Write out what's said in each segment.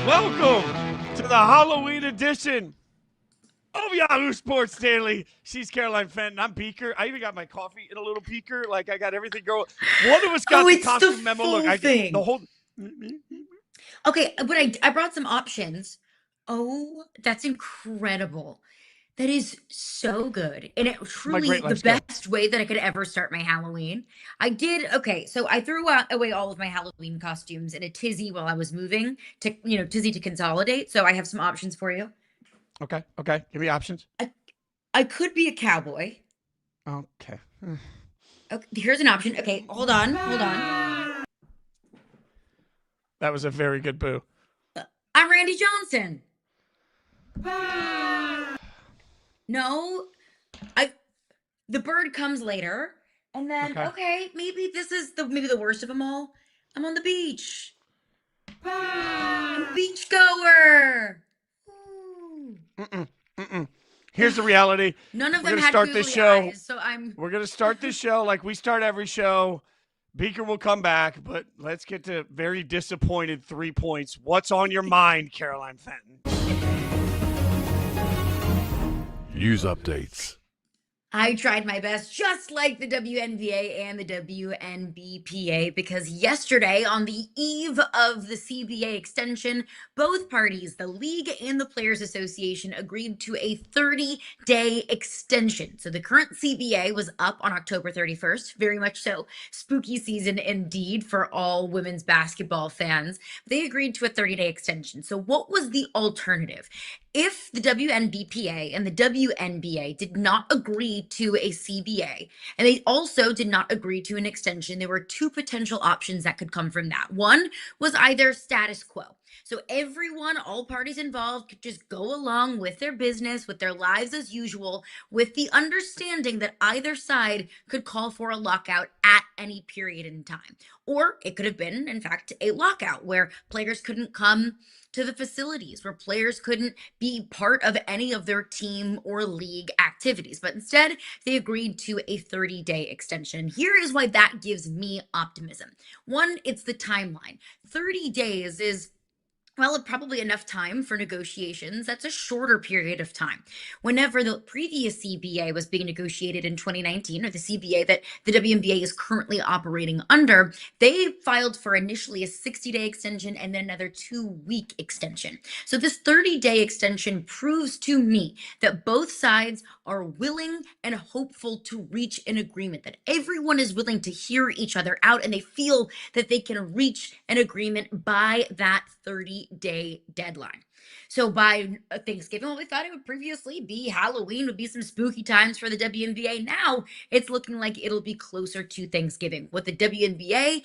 Welcome to the Halloween edition of Yahoo Sports Daily. She's Caroline Fenton. I'm Beaker. I even got my coffee in a little beaker. Like, I got everything going. One of us got the costume memo. Look, I did the whole. Okay, but I brought some options. Oh, that's incredible. That is so good. And it truly the best way that I could ever start my Halloween. So I threw away all of my Halloween costumes in a tizzy while I was moving tizzy to consolidate. So I have some options for you. Okay. Give me options. I could be a cowboy. Okay. Okay, here's an option. Okay, hold on. That was a very good boo. I'm Randy Johnson. No, the bird comes later, and then maybe this is the worst of them all. I'm on the beach. I'm a beach goer. Here's the reality. None of them had googly eyes, so We're gonna start this show like we start every show. Beaker will come back, but let's get to very disappointed 3 points. What's on your mind, Caroline Fenton? News updates. I tried my best, just like the WNBA and the WNBPA, because yesterday, on the eve of the CBA extension, both parties, the league and the Players Association, agreed to a 30-day extension. So the current CBA was up on October 31st, very much so. Spooky season indeed for all women's basketball fans. They agreed to a 30-day extension. So what was the alternative? If the WNBPA and the WNBA did not agree to a CBA, and they also did not agree to an extension, there were two potential options that could come from that. One was either status quo. So everyone, all parties involved, could just go along with their business, with their lives as usual, with the understanding that either side could call for a lockout at any period in time. Or it could have been, in fact, a lockout where players couldn't come to the facilities, where players couldn't be part of any of their team or league activities. But instead, they agreed to a 30-day extension. Here is why that gives me optimism. One, it's the timeline. 30 days is probably enough time for negotiations. That's a shorter period of time. Whenever the previous CBA was being negotiated in 2019, or the CBA that the WNBA is currently operating under, they filed for initially a 60-day extension and then another 2-week extension. So this 30-day extension proves to me that both sides are willing and hopeful to reach an agreement, that everyone is willing to hear each other out, and they feel that they can reach an agreement by that 30-day deadline. So by Thanksgiving, we thought it would previously be Halloween, would be some spooky times for the WNBA. Now it's looking like it'll be closer to Thanksgiving. What the WNBPA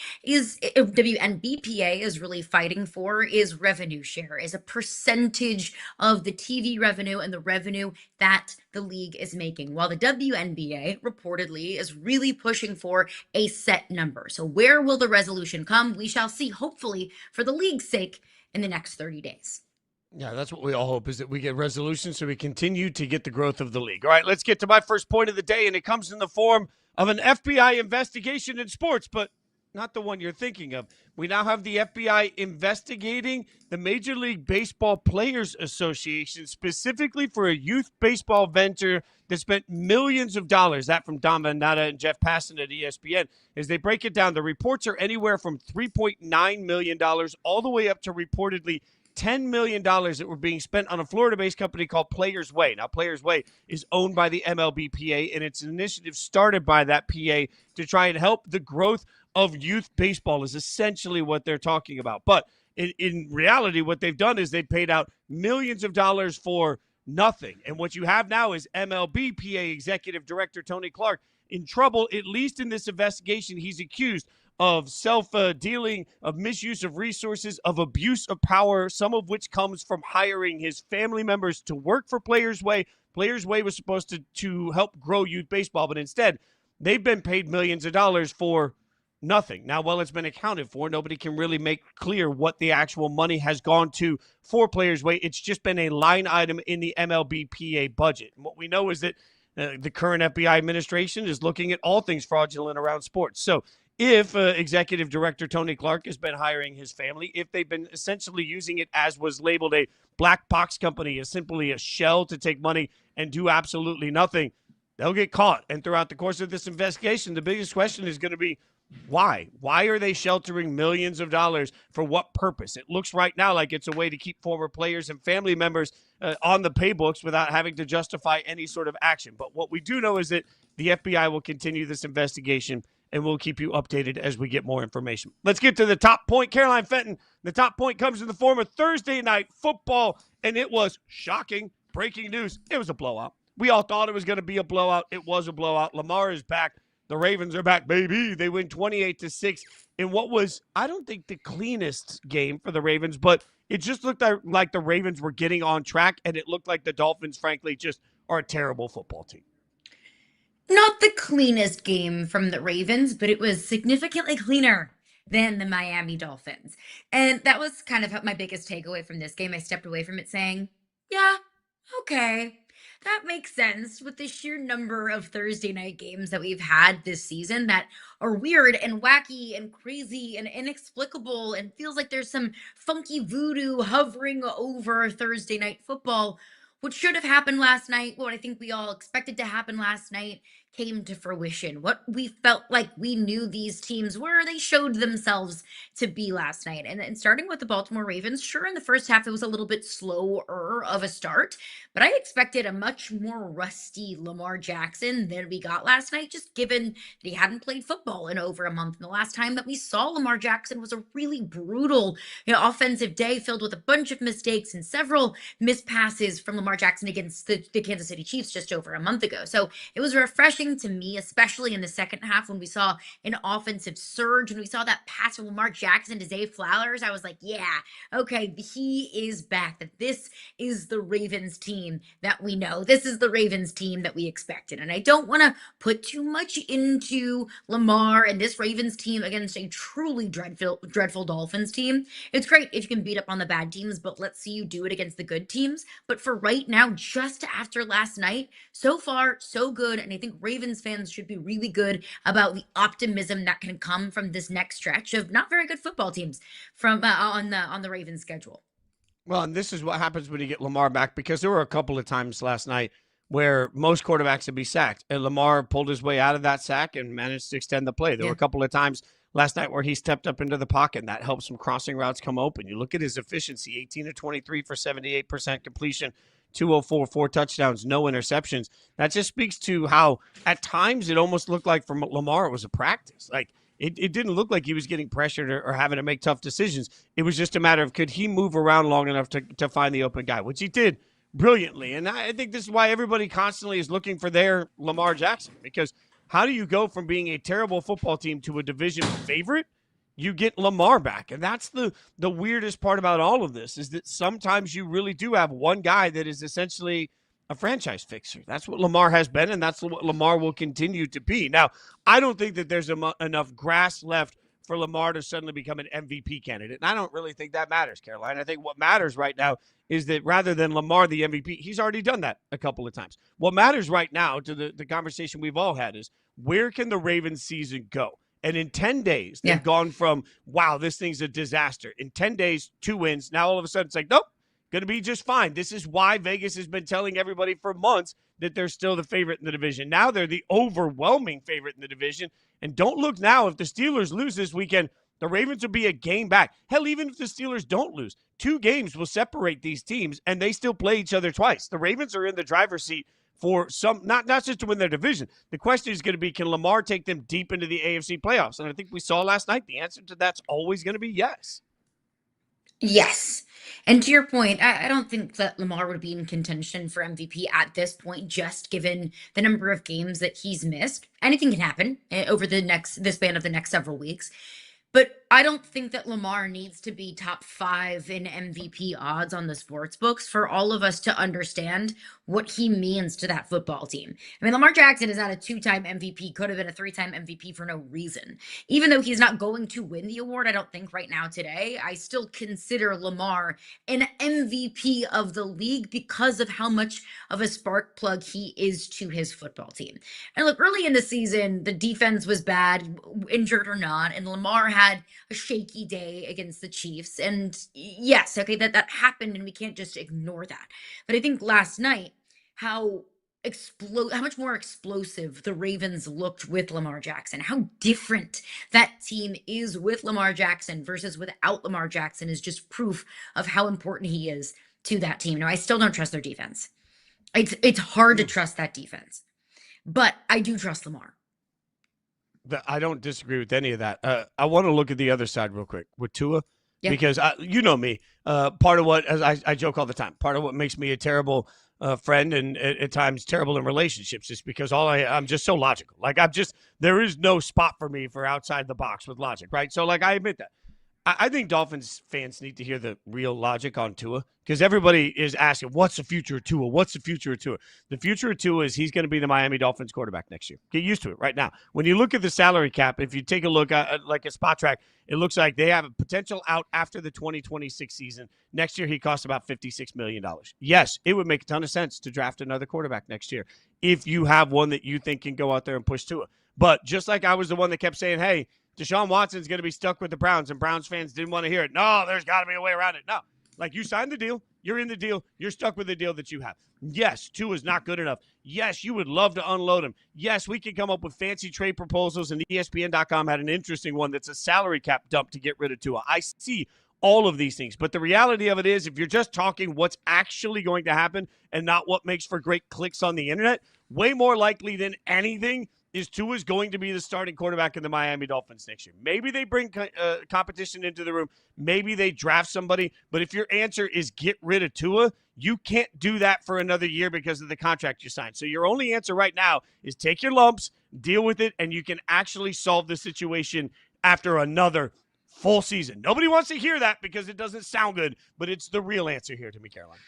is really fighting for is revenue share, is a percentage of the TV revenue and the revenue that the league is making, while the WNBA reportedly is really pushing for a set number. So where will the resolution come? We shall see, hopefully for the league's sake, in the next 30 days. Yeah, that's what we all hope, is that we get resolution so we continue to get the growth of the league. All right, let's get to my first point of the day, and it comes in the form of an FBI investigation in sports, but not the one you're thinking of. We now have the FBI investigating the Major League Baseball Players Association, specifically for a youth baseball venture that spent millions of dollars. That from Don Venata and Jeff Passan at ESPN. As they break it down, the reports are anywhere from $3.9 million all the way up to reportedly $10 million that were being spent on a Florida-based company called Players Way. Now, Players Way is owned by the MLBPA, and it's an initiative started by that PA to try and help the growth of youth baseball is essentially what they're talking about. But in reality, what they've done is they've paid out millions of dollars for nothing. And what you have now is MLBPA Executive Director Tony Clark in trouble, at least in this investigation. He's accused of self-dealing, of misuse of resources, of abuse of power, some of which comes from hiring his family members to work for Players Way. Players Way was supposed to help grow youth baseball, but instead, they've been paid millions of dollars for nothing. Now, while it's been accounted for, nobody can really make clear what the actual money has gone to for Players Way. It's just been a line item in the MLBPA budget. And what we know is that the current FBI administration is looking at all things fraudulent around sports. So if executive director Tony Clark has been hiring his family, if they've been essentially using it as was labeled a black box company, as simply a shell to take money and do absolutely nothing, they'll get caught. And throughout the course of this investigation, the biggest question is going to be, why? Why are they sheltering millions of dollars? For what purpose? It looks right now like it's a way to keep former players and family members on the pay books without having to justify any sort of action. But what we do know is that the FBI will continue this investigation, and we'll keep you updated as we get more information. Let's get to the top point. Caroline Fenton, the top point comes in the form of Thursday night football, and it was shocking, breaking news. It was a blowout. We all thought it was going to be a blowout. It was a blowout. Lamar is back. The Ravens are back, baby. They win 28-6 in what was, I don't think, the cleanest game for the Ravens, but it just looked like the Ravens were getting on track, and it looked like the Dolphins, frankly, just are a terrible football team. Not the cleanest game from the Ravens, but it was significantly cleaner than the Miami Dolphins. And that was kind of my biggest takeaway from this game. I stepped away from it saying, yeah, okay. That makes sense with the sheer number of Thursday night games that we've had this season that are weird and wacky and crazy and inexplicable and feels like there's some funky voodoo hovering over Thursday night football. What should have happened last night, what I think we all expected to happen last night, came to fruition. What we felt like we knew these teams were, they showed themselves to be last night. And starting with the Baltimore Ravens, sure, in the first half, it was a little bit slower of a start, but I expected a much more rusty Lamar Jackson than we got last night, just given that he hadn't played football in over a month. And the last time that we saw Lamar Jackson was a really brutal, offensive day filled with a bunch of mistakes and several missed passes from Lamar Jackson against the Kansas City Chiefs just over a month ago. So it was refreshing to me, especially in the second half when we saw an offensive surge, when we saw that pass from Lamar Jackson to Zay Flowers. I was like, yeah, okay, he is back. That this is the Ravens team that we know. This is the Ravens team that we expected. And I don't want to put too much into Lamar and this Ravens team against a truly dreadful Dolphins team. It's great if you can beat up on the bad teams, but let's see you do it against the good teams. But for right now, just after last night, so far, so good. And I think Ravens fans should be really good about the optimism that can come from this next stretch of not very good football teams from on the Ravens schedule. Well, and this is what happens when you get Lamar back, because there were a couple of times last night where most quarterbacks would be sacked, and Lamar pulled his way out of that sack and managed to extend the play. There were a couple of times last night where he stepped up into the pocket, and that helped some crossing routes come open. You look at his efficiency, 18 of 23 for 78% completion, 204, 4 touchdowns, no interceptions. That just speaks to how at times it almost looked like from Lamar it was a practice. Like it didn't look like he was getting pressured or having to make tough decisions. It was just a matter of could he move around long enough to find the open guy, which he did brilliantly. And I think this is why everybody constantly is looking for their Lamar Jackson, because how do you go from being a terrible football team to a division favorite? You get Lamar back. And that's the weirdest part about all of this, is that sometimes you really do have one guy that is essentially a franchise fixer. That's what Lamar has been, and that's what Lamar will continue to be. Now, I don't think that there's enough grass left for Lamar to suddenly become an MVP candidate. And I don't really think that matters, Caroline. I think what matters right now is that rather than Lamar the MVP, he's already done that a couple of times. What matters right now to the conversation we've all had is where can the Ravens season go? And in 10 days, they've gone from, wow, this thing's a disaster. In 10 days, 2 wins. Now all of a sudden it's like, nope, going to be just fine. This is why Vegas has been telling everybody for months that they're still the favorite in the division. Now they're the overwhelming favorite in the division. And don't look now, if the Steelers lose this weekend, the Ravens will be a game back. Hell, even if the Steelers don't lose, 2 games will separate these teams, and they still play each other twice. The Ravens are in the driver's seat for some, not just to win their division. The question is going to be, can Lamar take them deep into the AFC playoffs? And I think we saw last night the answer to that's always going to be yes. Yes. And to your point, I don't think that Lamar would be in contention for MVP at this point, just given the number of games that he's missed. Anything can happen over the span of the next several weeks. But I don't think that Lamar needs to be top 5 in MVP odds on the sports books for all of us to understand what he means to that football team. I mean, Lamar Jackson is not a 2-time MVP, could have been a 3-time MVP for no reason. Even though he's not going to win the award, I don't think right now today, I still consider Lamar an MVP of the league because of how much of a spark plug he is to his football team. And look, early in the season, the defense was bad, injured or not, and Lamar had a shaky day against the Chiefs. And yes, okay, that happened, and we can't just ignore that. But I think last night, how much more explosive the Ravens looked with Lamar Jackson, how different that team is with Lamar Jackson versus without Lamar Jackson is just proof of how important he is to that team. Now, I still don't trust their defense. It's hard to trust that defense, but I do trust Lamar. I don't disagree with any of that. I want to look at the other side real quick with Tua, because you know me. Part of what, as I joke all the time, part of what makes me a terrible friend and at times terrible in relationships is because I'm just so logical. Like there is no spot for me for outside the box with logic, right? So like I admit that. I think Dolphins fans need to hear the real logic on Tua because everybody is asking, what's the future of Tua? What's the future of Tua? The future of Tua is he's going to be the Miami Dolphins quarterback next year. Get used to it right now. When you look at the salary cap, if you take a look at like a spot track, it looks like they have a potential out after the 2026 season. Next year, he costs about $56 million. Yes, it would make a ton of sense to draft another quarterback next year if you have one that you think can go out there and push Tua. But just like I was the one that kept saying, hey, Deshaun Watson's going to be stuck with the Browns, and Browns fans didn't want to hear it. No, there's got to be a way around it. No. Like, you signed the deal. You're in the deal. You're stuck with the deal that you have. Yes, Tua's not good enough. Yes, you would love to unload him. Yes, we can come up with fancy trade proposals, and ESPN.com had an interesting one that's a salary cap dump to get rid of Tua. I see all of these things. But the reality of it is, if you're just talking what's actually going to happen and not what makes for great clicks on the internet, way more likely than anything is Tua's going to be the starting quarterback in the Miami Dolphins next year. Maybe they bring competition into the room. Maybe they draft somebody. But if your answer is get rid of Tua, you can't do that for another year because of the contract you signed. So your only answer right now is take your lumps, deal with it, and you can actually solve the situation after another full season. Nobody wants to hear that because it doesn't sound good, but it's the real answer here to me, Caroline.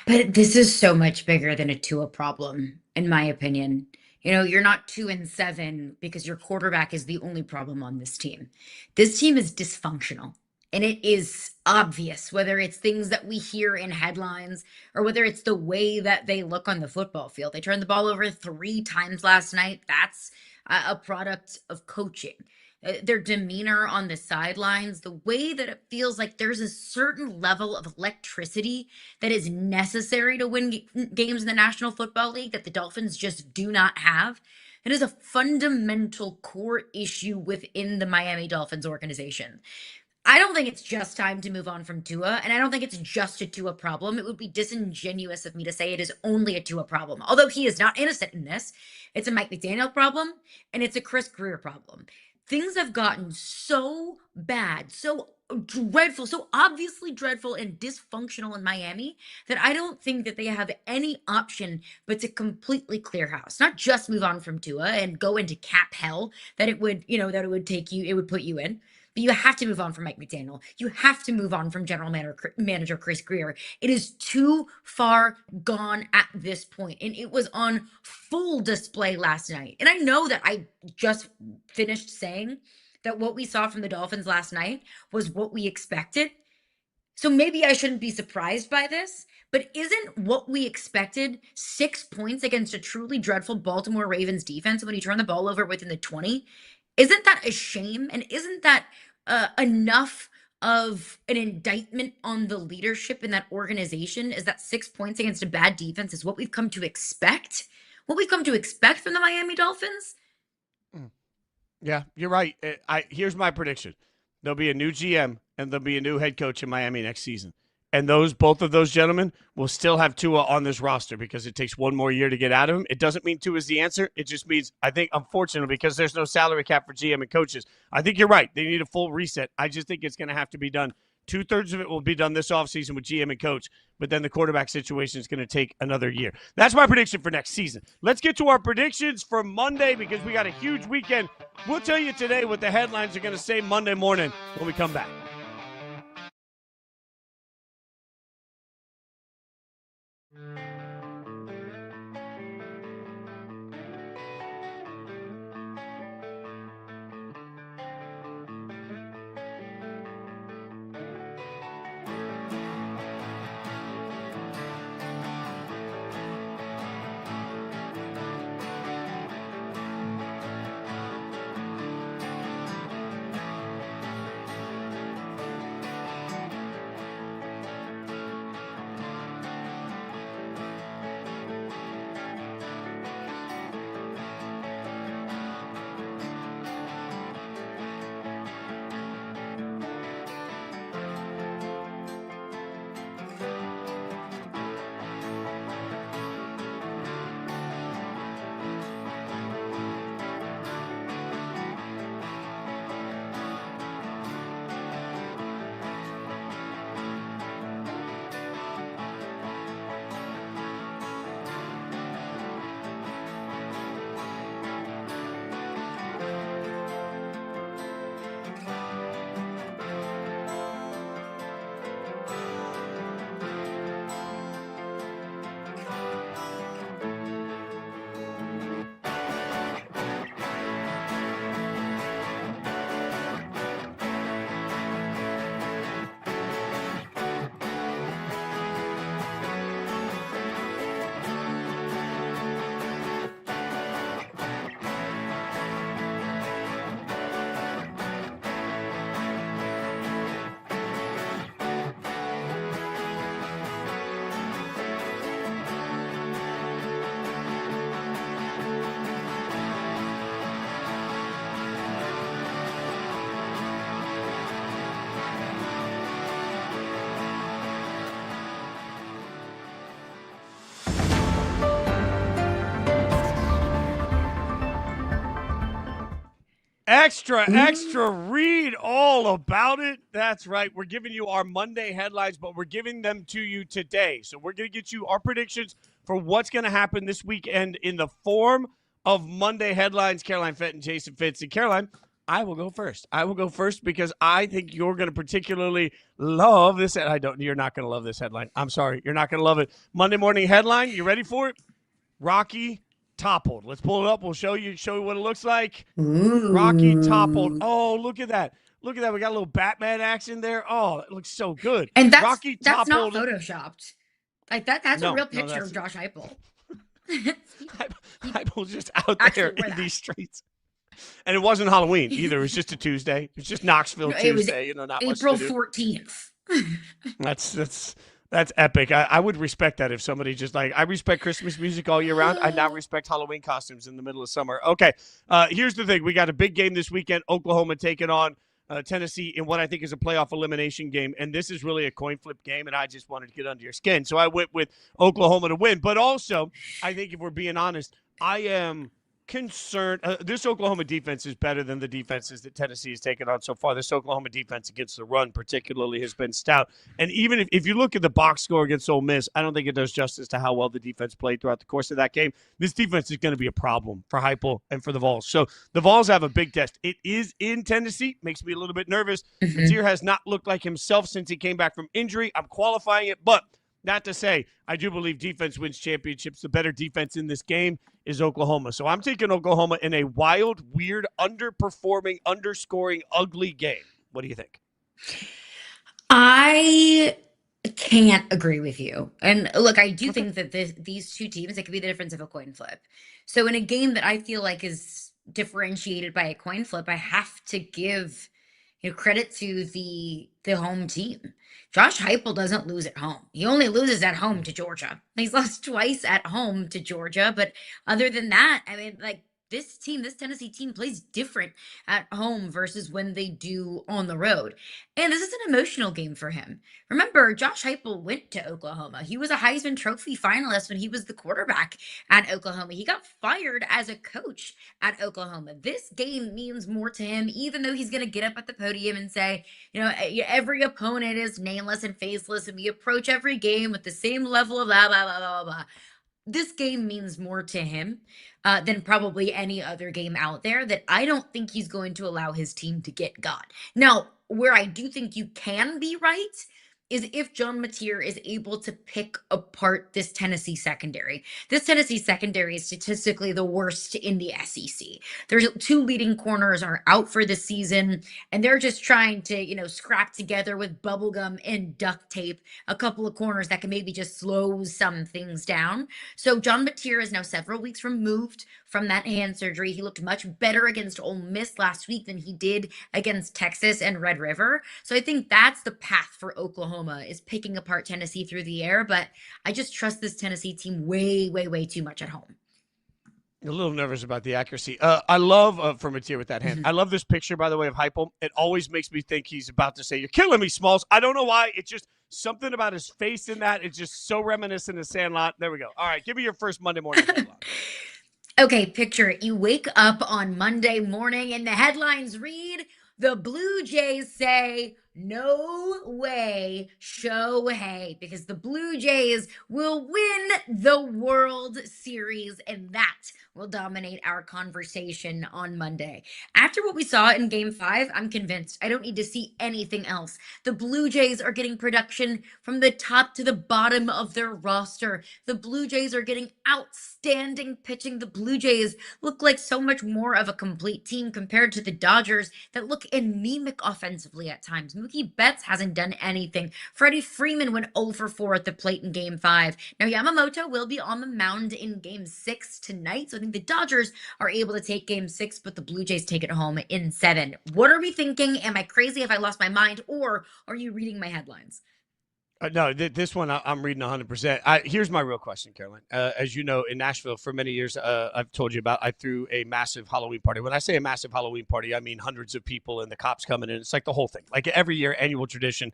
But this is so much bigger than a Tua problem, in my opinion. You know, you're not 2-7 because your quarterback is the only problem on this team. This team is dysfunctional, and it is obvious, whether it's things that we hear in headlines or whether it's the way that they look on the football field. They turned the ball over 3 times last night. That's a product of coaching. Their demeanor on the sidelines, the way that it feels like there's a certain level of electricity that is necessary to win games in the National Football League that the Dolphins just do not have. It is a fundamental core issue within the Miami Dolphins organization. I don't think it's just time to move on from Tua, and I don't think it's just a Tua problem. It would be disingenuous of me to say it is only a Tua problem. Although he is not innocent in this, it's a Mike McDaniel problem, and it's a Chris Greer problem. Things have gotten so bad, so dreadful, so obviously dreadful and dysfunctional in Miami that I don't think that they have any option but to completely clear house. Not just move on from Tua and go into cap hell that it would, it would put you in. But you have to move on from Mike McDaniel. You have to move on from general manager Chris Greer. It is too far gone at this point, and it was on full display last night. And I know that I just finished saying that what we saw from the Dolphins last night was what we expected. So maybe I shouldn't be surprised by this, but isn't what we expected 6 points against a truly dreadful Baltimore Ravens defense when you turn the ball over within the 20? Isn't that a shame? And isn't that enough of an indictment on the leadership in that organization? Is that 6 points against a bad defense is what we've come to expect? What we've come to expect from the Miami Dolphins? Yeah, you're right. Here's my prediction. There'll be a new GM and there'll be a new head coach in Miami next season. And both of those gentlemen will still have Tua on this roster because it takes one more year to get out of him. It doesn't mean Tua is the answer. It just means, I think, unfortunately, because there's no salary cap for GM and coaches, I think you're right. They need a full reset. I just think it's going to have to be done 2/3 of it will be done this offseason with GM and coach, but then the quarterback situation is going to take another year. That's my prediction for next season. Let's get to our predictions for Monday because we got a huge weekend. We'll tell you today what the headlines are going to say Monday morning when we come back. Extra, read all about it. That's right. We're giving you our Monday headlines, but we're giving them to you today. So we're going to get you our predictions for what's going to happen this weekend in the form of Monday headlines. Caroline Fenton, Jason Fitz, and Caroline, I will go first. I will go first because I think you're going to particularly love this. You're not going to love this headline. I'm sorry. You're not going to love it. Monday morning headline. You ready for it? Rocky toppled. Let's pull it up. We'll show you what it looks like. Ooh. Rocky toppled. Oh, look at that. Look at that. We got a little Batman action there. Oh, it looks so good. And that's Rocky not toppled. photoshopped. Like that's No, a real picture that's- of Josh Heupel. Heupel's just out there in these streets. And it wasn't Halloween either. It was just a Tuesday. It was just Knoxville Tuesday. Not April much to do. 14th. That's epic. I would respect that if somebody just I respect Christmas music all year round. I now respect Halloween costumes in the middle of summer. Okay, here's the thing. We got a big game this weekend. Oklahoma taking on Tennessee in what I think is a playoff elimination game. And this is really a coin flip game, and I just wanted to get under your skin. So I went with Oklahoma to win. But also, I think if we're being honest, I am concerned. This Oklahoma defense is better than the defenses that Tennessee has taken on so far. This Oklahoma defense against the run particularly has been stout. And even if you look at the box score against Ole Miss, I don't think it does justice to how well the defense played throughout the course of that game. This defense is going to be a problem for Heupel and for the Vols. So the Vols have a big test. It is in Tennessee. Makes me a little bit nervous. Nazir has not looked like himself since he came back from injury. I'm qualifying it, but not to say I do believe defense wins championships. The better defense in this game is Oklahoma. So I'm taking Oklahoma in a wild, weird, underperforming, underscoring, ugly game. What do you think? I can't agree with you. And look, I do think that these two teams, it could be the difference of a coin flip. So in a game that I feel like is differentiated by a coin flip, I have to give credit to the home team. Josh Heupel doesn't lose at home. He only loses at home to Georgia. He's lost twice at home to Georgia. But other than that, I mean, this Tennessee team plays different at home versus when they do on the road. And this is an emotional game for him. Remember, Josh Heupel went to Oklahoma. He was a Heisman Trophy finalist when he was the quarterback at Oklahoma. He got fired as a coach at Oklahoma. This game means more to him, even though he's going to get up at the podium and say, every opponent is nameless and faceless, and we approach every game with the same level of blah, blah, blah, blah, blah. This game means more to him than probably any other game out there, that I don't think he's going to allow his team to get got. Now, where I do think you can be right is if John Mateer is able to pick apart this Tennessee secondary. This Tennessee secondary is statistically the worst in the SEC. There's 2 leading corners are out for the season, and they're just trying to, scrap together with bubblegum and duct tape a couple of corners that can maybe just slow some things down. So John Mateer is now several weeks removed from that hand surgery. He looked much better against Ole Miss last week than he did against Texas and Red River. So I think that's the path for Oklahoma, is picking apart Tennessee through the air. But I just trust this Tennessee team way, way, way too much at home. A little nervous about the accuracy. I love for Mateer with that hand. I love this picture, by the way, of Heupel. It always makes me think he's about to say, "You're killing me, Smalls." I don't know why. It's just something about his face in that. It's just so reminiscent of Sandlot. There we go. All right, give me your first Monday morning headline. Okay, picture it. You wake up on Monday morning and the headlines read, "The Blue Jays say, no way, Shohei," because the Blue Jays will win the World Series, and that will dominate our conversation on Monday. After what we saw in Game 5, I'm convinced. I don't need to see anything else. The Blue Jays are getting production from the top to the bottom of their roster. The Blue Jays are getting outstanding pitching. The Blue Jays look like so much more of a complete team compared to the Dodgers that look anemic offensively at times. Mookie Betts hasn't done anything. Freddie Freeman went 0 for 4 at the plate in Game 5. Now, Yamamoto will be on the mound in Game 6 tonight, so I think the Dodgers are able to take Game 6, but the Blue Jays take it home in 7. What are we thinking? Am I crazy? Have I lost my mind? Or are you reading my headlines? No, this one I'm reading 100%. Here's my real question, Caroline. As you know, in Nashville for many years, I've told you about, I threw a massive Halloween party. When I say a massive Halloween party, I mean hundreds of people and the cops coming in. It's like the whole thing, like every year, annual tradition.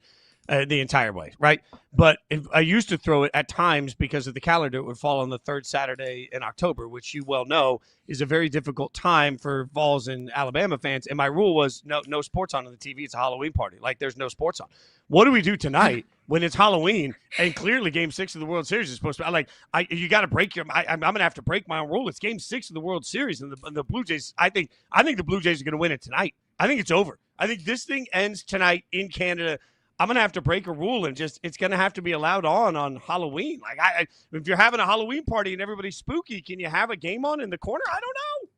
The entire way, right? But I used to throw it at times because of the calendar. It would fall on the 3rd Saturday in October, which you well know is a very difficult time for Vols and Alabama fans. And my rule was no sports on the TV. It's a Halloween party. Like there's no sports on. What do we do tonight when it's Halloween and clearly Game 6 of the World Series is supposed to be? You got to break your. I'm going to have to break my own rule. It's Game 6 of the World Series, and the Blue Jays. I think the Blue Jays are going to win it tonight. I think it's over. I think this thing ends tonight in Canada. I'm going to have to break a rule and it's going to have to be allowed on Halloween. Like if you're having a Halloween party and everybody's spooky, can you have a game on in the corner? I don't know.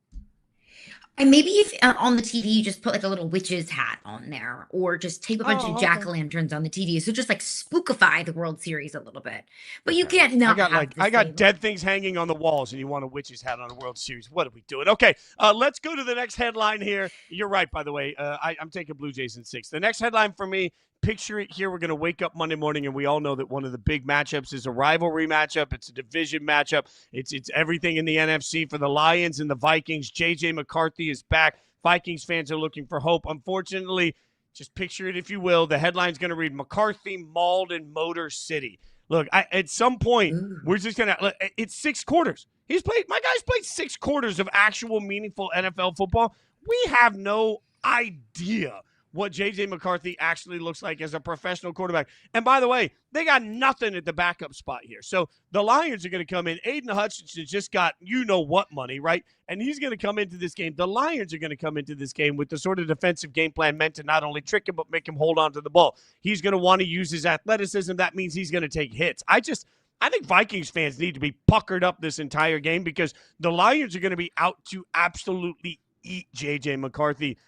And maybe if on the TV you just put like a little witch's hat on there, or just tape a bunch of jack-o'-lanterns on the TV, so just like spookify the World Series a little bit. But you can't not. I got dead things hanging on the walls, and you want a witch's hat on a World Series? What are we doing? Okay, let's go to the next headline here. You're right, by the way. I'm taking Blue Jays in 6. The next headline for me. Picture it here. We're going to wake up Monday morning, and we all know that one of the big matchups is a rivalry matchup. It's a division matchup. It's everything in the NFC for the Lions and the Vikings. JJ McCarthy is back. Vikings fans are looking for hope. Unfortunately, just picture it, if you will. The headline's going to read, "McCarthy mauled in Motor City." Look, at some point, we're just going to – it's 6 quarters. My guy's played 6 quarters of actual meaningful NFL football. We have no idea what JJ McCarthy actually looks like as a professional quarterback. And by the way, they got nothing at the backup spot here. So the Lions are going to come in. Aiden Hutchinson just got you-know-what money, right? And he's going to come into this game. The Lions are going to come into this game with the sort of defensive game plan meant to not only trick him, but make him hold on to the ball. He's going to want to use his athleticism. That means he's going to take hits. I think Vikings fans need to be puckered up this entire game because the Lions are going to be out to absolutely eat JJ McCarthy.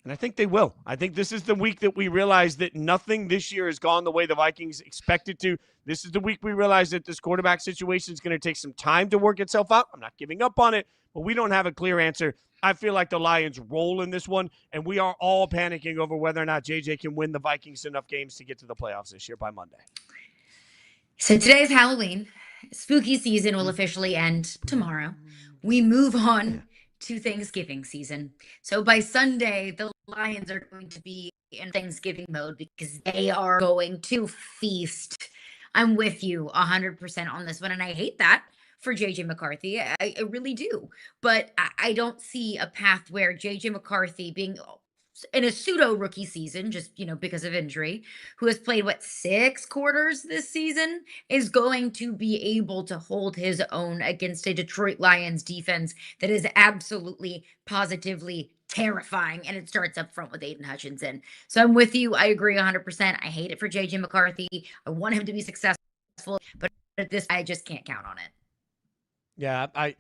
And I think they will. I think this is the week that we realize that nothing this year has gone the way the Vikings expected to. This is the week we realize that this quarterback situation is going to take some time to work itself out. I'm not giving up on it, but we don't have a clear answer. I feel like the Lions roll in this one, and we are all panicking over whether or not JJ can win the Vikings enough games to get to the playoffs this year by Monday. So today's Halloween. Spooky season will officially end tomorrow. We move on to Thanksgiving season. So by Sunday, the Lions are going to be in Thanksgiving mode because they are going to feast. I'm with you 100% on this one. And I hate that for JJ McCarthy. I really do. But I don't see a path where JJ McCarthy being in a pseudo rookie season, just, because of injury, who has played, 6 quarters this season, is going to be able to hold his own against a Detroit Lions defense that is absolutely, positively terrifying. And it starts up front with Aiden Hutchinson. So I'm with you. I agree 100%. I hate it for JJ McCarthy. I want him to be successful, but at this, I just can't count on it. Yeah, I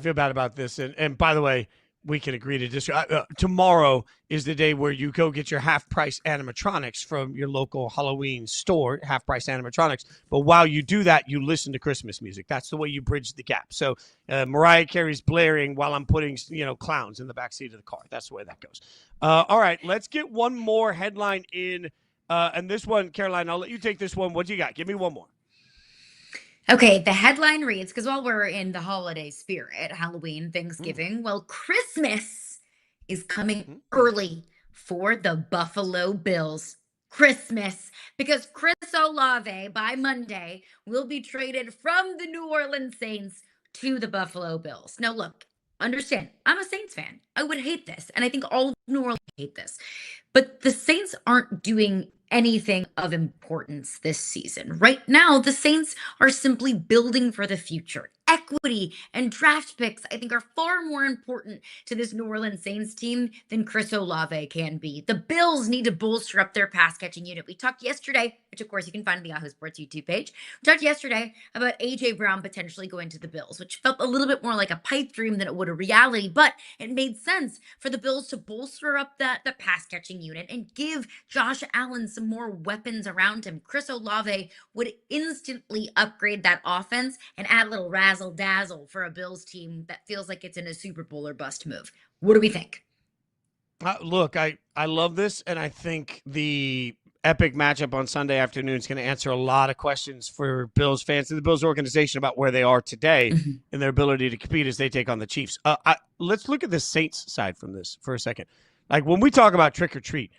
feel bad about this. And by the way, we can agree to disagree. Tomorrow is the day where you go get your half-price animatronics from your local Halloween store, half-price animatronics. But while you do that, you listen to Christmas music. That's the way you bridge the gap. So Mariah Carey's blaring while I'm putting, clowns in the backseat of the car. That's the way that goes. All right, let's get one more headline in. And this one, Caroline, I'll let you take this one. What do you got? Give me one more. Okay, the headline reads, because while we're in the holiday spirit, Halloween, Thanksgiving, well, Christmas is coming early for the Buffalo Bills. Christmas, because Chris Olave by Monday will be traded from the New Orleans Saints to the Buffalo Bills. Now, look, understand, I'm a Saints fan. I would hate this, and I think all of New Orleans hate this. But the Saints aren't doing anything of importance this season. Right now, the Saints are simply building for the future. Equity and draft picks, I think, are far more important to this New Orleans Saints team than Chris Olave can be. The Bills need to bolster up their pass catching unit. We talked yesterday, which of course you can find on the Yahoo Sports YouTube page. We talked yesterday about A.J. Brown potentially going to the Bills, which felt a little bit more like a pipe dream than it would a reality, but it made sense for the Bills to bolster up the pass catching unit and give Josh Allen some more weapons around him. Chris Olave would instantly upgrade that offense and add a little razzle dazzle for a Bills team that feels like it's in a Super Bowl or bust move. What do we think? Look, I love this, and I think the epic matchup on Sunday afternoon is going to answer a lot of questions for Bills fans and the Bills organization about where they are today and their ability to compete as they take on the Chiefs. Let's look at the Saints side from this for a second. Like when we talk about trick or treat,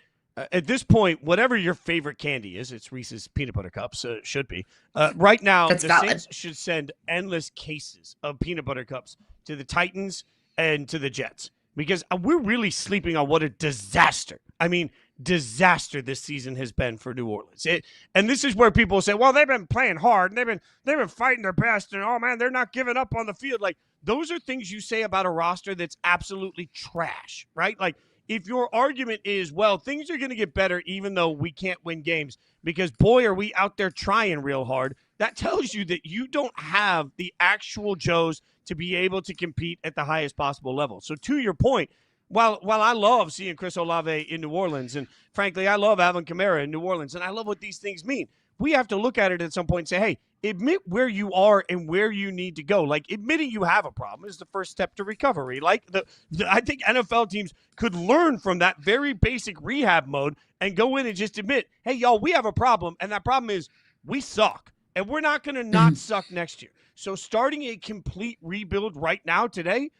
at this point, whatever your favorite candy is, it's Reese's Peanut Butter Cups, it should be. Right now, That's the valid. Saints should send endless cases of peanut butter cups to the Titans and to the Jets because we're really sleeping on what a disaster. I mean, disaster this season has been for New Orleans. And this is where people say, well, they've been playing hard and they've been fighting their best and oh man, they're not giving up on the field. Like those are things you say about a roster that's absolutely trash, right? Like if your argument is, well, things are going to get better even though we can't win games because boy, are we out there trying real hard. That tells you that you don't have the actual Joes to be able to compete at the highest possible level. So to your point, while I love seeing Chris Olave in New Orleans, and frankly, I love Alvin Kamara in New Orleans, and I love what these things mean, we have to look at it at some point and say, hey, admit where you are and where you need to go. Like, admitting you have a problem is the first step to recovery. Like, I think NFL teams could learn from that very basic rehab mode and go in and just admit, hey, y'all, we have a problem, and that problem is we suck, and we're not going to not suck next year. So starting a complete rebuild right now today,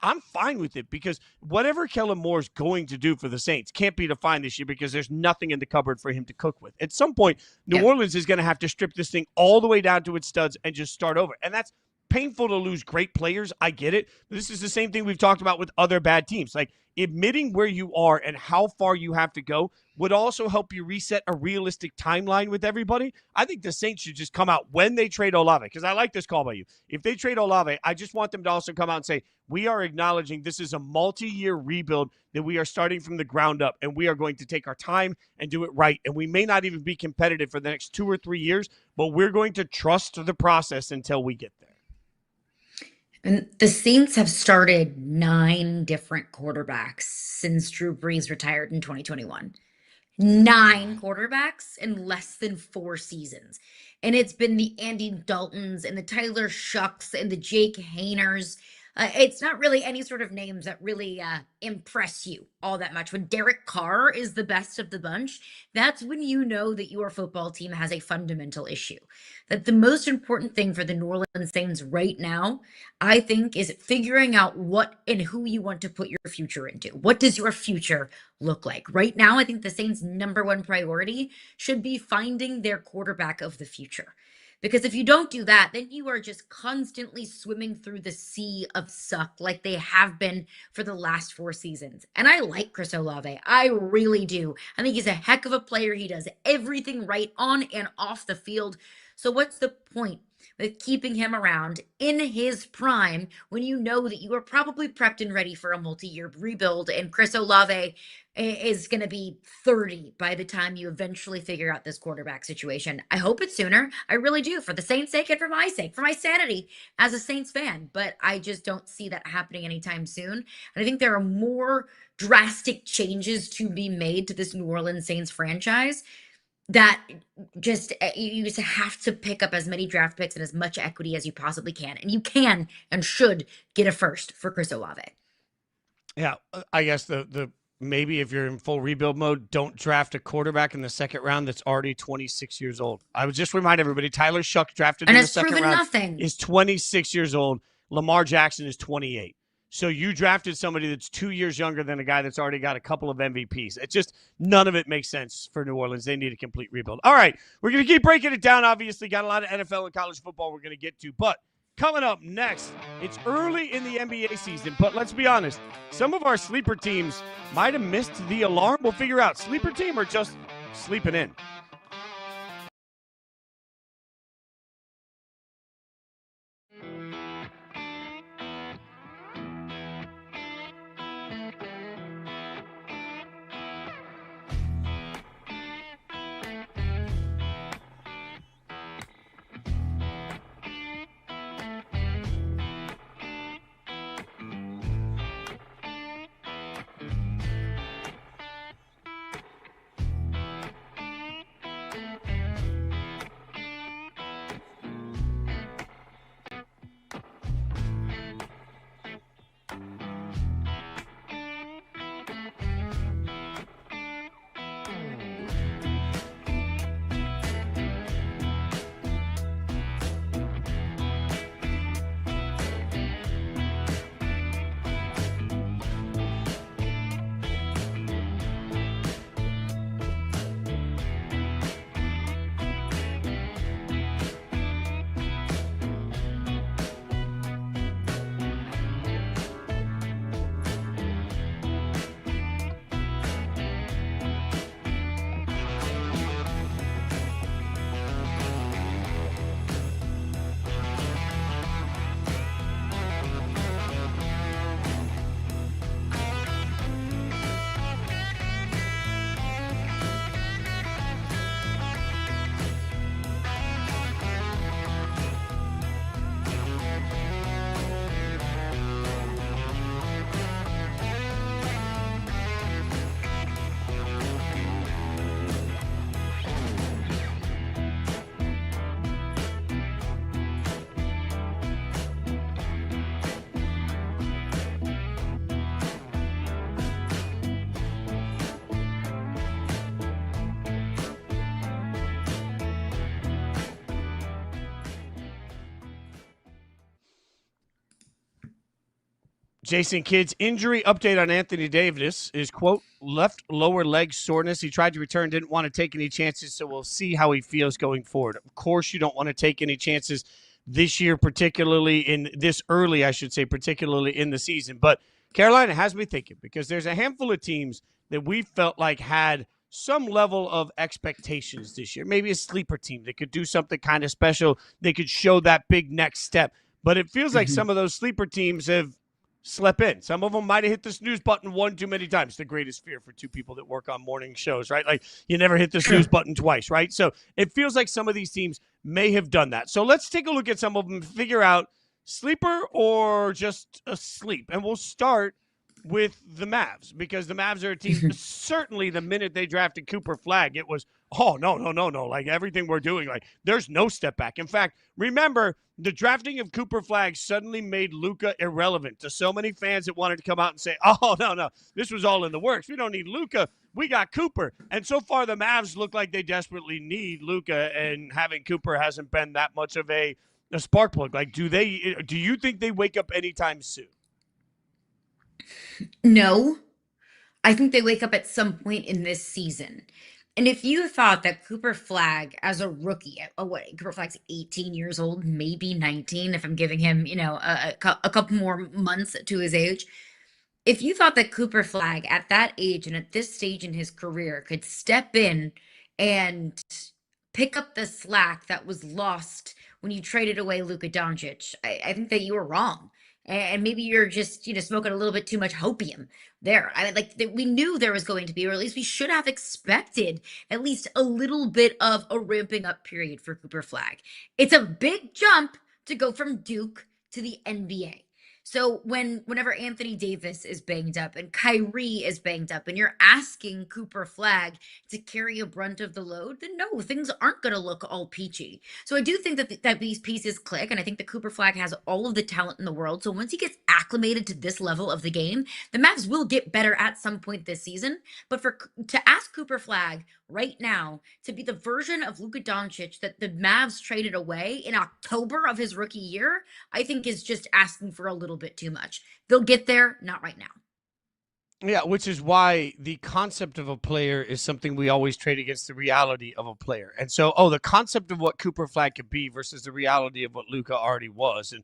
I'm fine with it because whatever Kellen Moore's going to do for the Saints can't be defined this year because there's nothing in the cupboard for him to cook with. At some point, New Orleans is going to have to strip this thing all the way down to its studs and just start over. And that's painful to lose great players. I get it. This is the same thing we've talked about with other bad teams. Like admitting where you are and how far you have to go would also help you reset a realistic timeline with everybody. I think the Saints should just come out when they trade Olave, because I like this call by you. If they trade Olave, I just want them to also come out and say, we are acknowledging this is a multi-year rebuild that we are starting from the ground up, and we are going to take our time and do it right. And we may not even be competitive for the next 2 or 3 years, but we're going to trust the process until we get there. And the Saints have started 9 different quarterbacks since Drew Brees retired in 2021. 9 quarterbacks in less than 4 seasons. And it's been the Andy Daltons and the Tyler Shucks and the Jake Hainers. It's not really any sort of names that really impress you all that much. When Derek Carr is the best of the bunch, that's when you know that your football team has a fundamental issue. That the most important thing for the New Orleans Saints right now, I think, is figuring out what and who you want to put your future into. What does your future look like? Right now, I think the Saints' number one priority should be finding their quarterback of the future. Because if you don't do that, then you are just constantly swimming through the sea of suck like they have been for the last 4 seasons. And I like Chris Olave. I really do. I think he's a heck of a player. He does everything right on and off the field. So what's the point with keeping him around in his prime when you know that you are probably prepped and ready for a multi-year rebuild, and Chris Olave is going to be 30 by the time you eventually figure out this quarterback situation? I hope it's sooner. I really do, for the Saints' sake and for my sake, for my sanity as a Saints fan. But I just don't see that happening anytime soon. And I think there are more drastic changes to be made to this New Orleans Saints franchise that just you just have to pick up as many draft picks and as much equity as you possibly can. And you can and should get a first for Chris Olave. Yeah, I guess the maybe if you're in full rebuild mode, don't draft a quarterback in the second round that's already 26 years old. I would just remind everybody, Tyler Shuck drafted in the second round nothing. Is 26 years old. Lamar Jackson is 28. So you drafted somebody that's 2 years younger than a guy that's already got a couple of MVPs. It's just none of it makes sense for New Orleans. They need a complete rebuild. All right, we're going to keep breaking it down. Obviously, got a lot of NFL and college football we're going to get to. But coming up next, it's early in the NBA season. But let's be honest, some of our sleeper teams might have missed the alarm. We'll figure out sleeper team or just sleeping in. Jason Kidd's injury update on Anthony Davis is, quote, left lower leg soreness. He tried to return, didn't want to take any chances, so we'll see how he feels going forward. Of course, you don't want to take any chances this year, particularly in this early, I should say, particularly in the season. But Carolina has me thinking, because there's a handful of teams that we felt like had some level of expectations this year. Maybe a sleeper team that could do something kind of special. They could show that big next step. But it feels like some of those sleeper teams have slept in. Some of them might have hit the snooze button one too many times. The greatest fear for two people that work on morning shows, right? Like, you never hit the snooze button twice, right? So it feels like some of these teams may have done that. So let's take a look at some of them, figure out sleeper or just asleep. And we'll start with the Mavs because the Mavs are a team. Certainly, the minute they drafted Cooper Flagg, it was, oh, no. Like everything we're doing, like there's no step back. In fact, remember the drafting of Cooper Flagg suddenly made Luka irrelevant to so many fans that wanted to come out and say, oh, no, this was all in the works. We don't need Luka. We got Cooper. And so far, the Mavs look like they desperately need Luka, and having Cooper hasn't been that much of a spark plug. Like, do you think they wake up anytime soon? No, I think they wake up at some point in this season. And if you thought that Cooper Flagg as a rookie, Cooper Flagg's 18 years old, maybe 19, if I'm giving him, a couple more months to his age. If you thought that Cooper Flagg at that age and at this stage in his career could step in and pick up the slack that was lost when you traded away Luka Doncic, I think that you were wrong. And maybe you're just, smoking a little bit too much opium there. I mean, we knew there was going to be, or at least we should have expected at least a little bit of a ramping up period for Cooper Flagg. It's a big jump to go from Duke to the NBA. So whenever Anthony Davis is banged up and Kyrie is banged up and you're asking Cooper Flagg to carry a brunt of the load, then no, things aren't going to look all peachy. So I do think that these pieces click, and I think that Cooper Flagg has all of the talent in the world. So once he gets acclimated to this level of the game, the Mavs will get better at some point this season. But to ask Cooper Flagg right now to be the version of Luka Doncic that the Mavs traded away in October of his rookie year, I think is just asking for a little bit too much. They'll get there, not right now. Yeah, which is why the concept of a player is something we always trade against the reality of a player. And so, the concept of what Cooper Flagg could be versus the reality of what Luka already was. And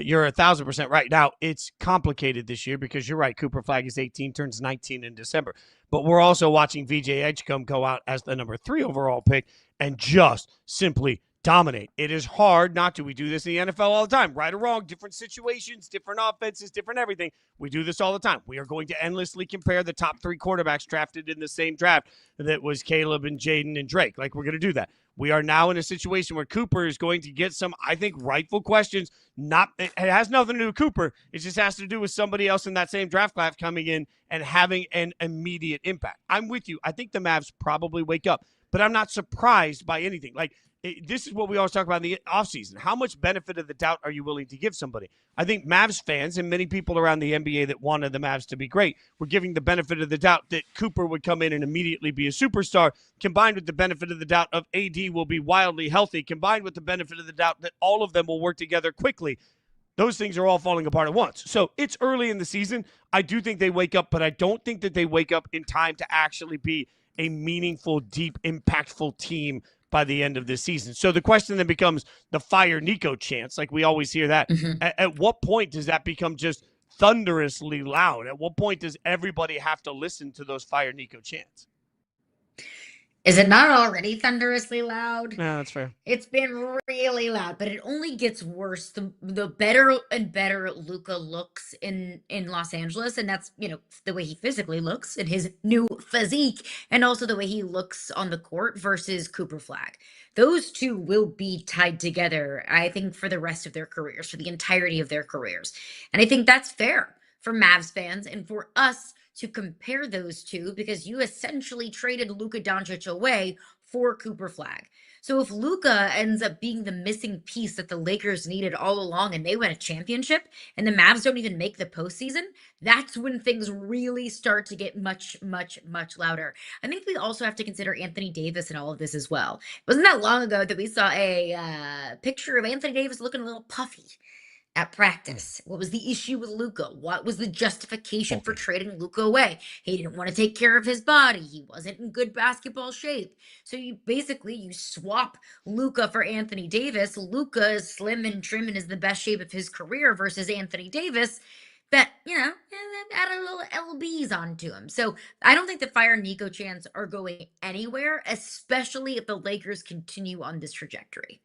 you're 1,000% right. Now, it's complicated this year because you're right. Cooper Flagg is 18, turns 19 in December. But we're also watching VJ Edgecombe go out as the number 3 overall pick and just simply dominate. It is hard not to. We do this in the NFL all the time, right or wrong, different situations, different offenses, different everything. We do this all the time. We are going to endlessly compare the top 3 quarterbacks drafted in the same draft that was Caleb and Jaden and Drake. Like, we're going to do that. We are now in a situation where Cooper is going to get some, I think, rightful questions. It has nothing to do with Cooper. It just has to do with somebody else in that same draft class coming in and having an immediate impact. I'm with you. I think the Mavs probably wake up, but I'm not surprised by anything. Like, this is what we always talk about in the offseason. How much benefit of the doubt are you willing to give somebody? I think Mavs fans and many people around the NBA that wanted the Mavs to be great were giving the benefit of the doubt that Cooper would come in and immediately be a superstar, combined with the benefit of the doubt of AD will be wildly healthy, combined with the benefit of the doubt that all of them will work together quickly. Those things are all falling apart at once. So it's early in the season. I do think they wake up, but I don't think that they wake up in time to actually be a meaningful, deep, impactful team by the end of this season. So the question then becomes the fire Nico chants. Like, we always hear that. Mm-hmm. At what point does that become just thunderously loud? At what point does everybody have to listen to those fire Nico chants? Is it not already thunderously loud? No, that's fair. It's been really loud, but it only gets worse the better and better Luka looks in Los Angeles, and that's, the way he physically looks in his new physique, and also the way he looks on the court versus Cooper Flagg. Those two will be tied together, I think, for the rest of their careers, for the entirety of their careers. And I think that's fair for Mavs fans and for us to compare those two, because you essentially traded Luka Doncic away for Cooper Flagg. So if Luka ends up being the missing piece that the Lakers needed all along and they win a championship and the Mavs don't even make the postseason, that's when things really start to get much, much, much louder. I think we also have to consider Anthony Davis in all of this as well. It wasn't that long ago that we saw a picture of Anthony Davis looking a little puffy at practice. What was the issue with Luka? What was the justification for trading Luka away? He didn't want to take care of his body. He wasn't in good basketball shape. So you swap Luka for Anthony Davis. Luka is slim and trim and is the best shape of his career versus Anthony Davis that, add a little LBs onto him. So I don't think the fire Nico chants are going anywhere, especially if the Lakers continue on this trajectory.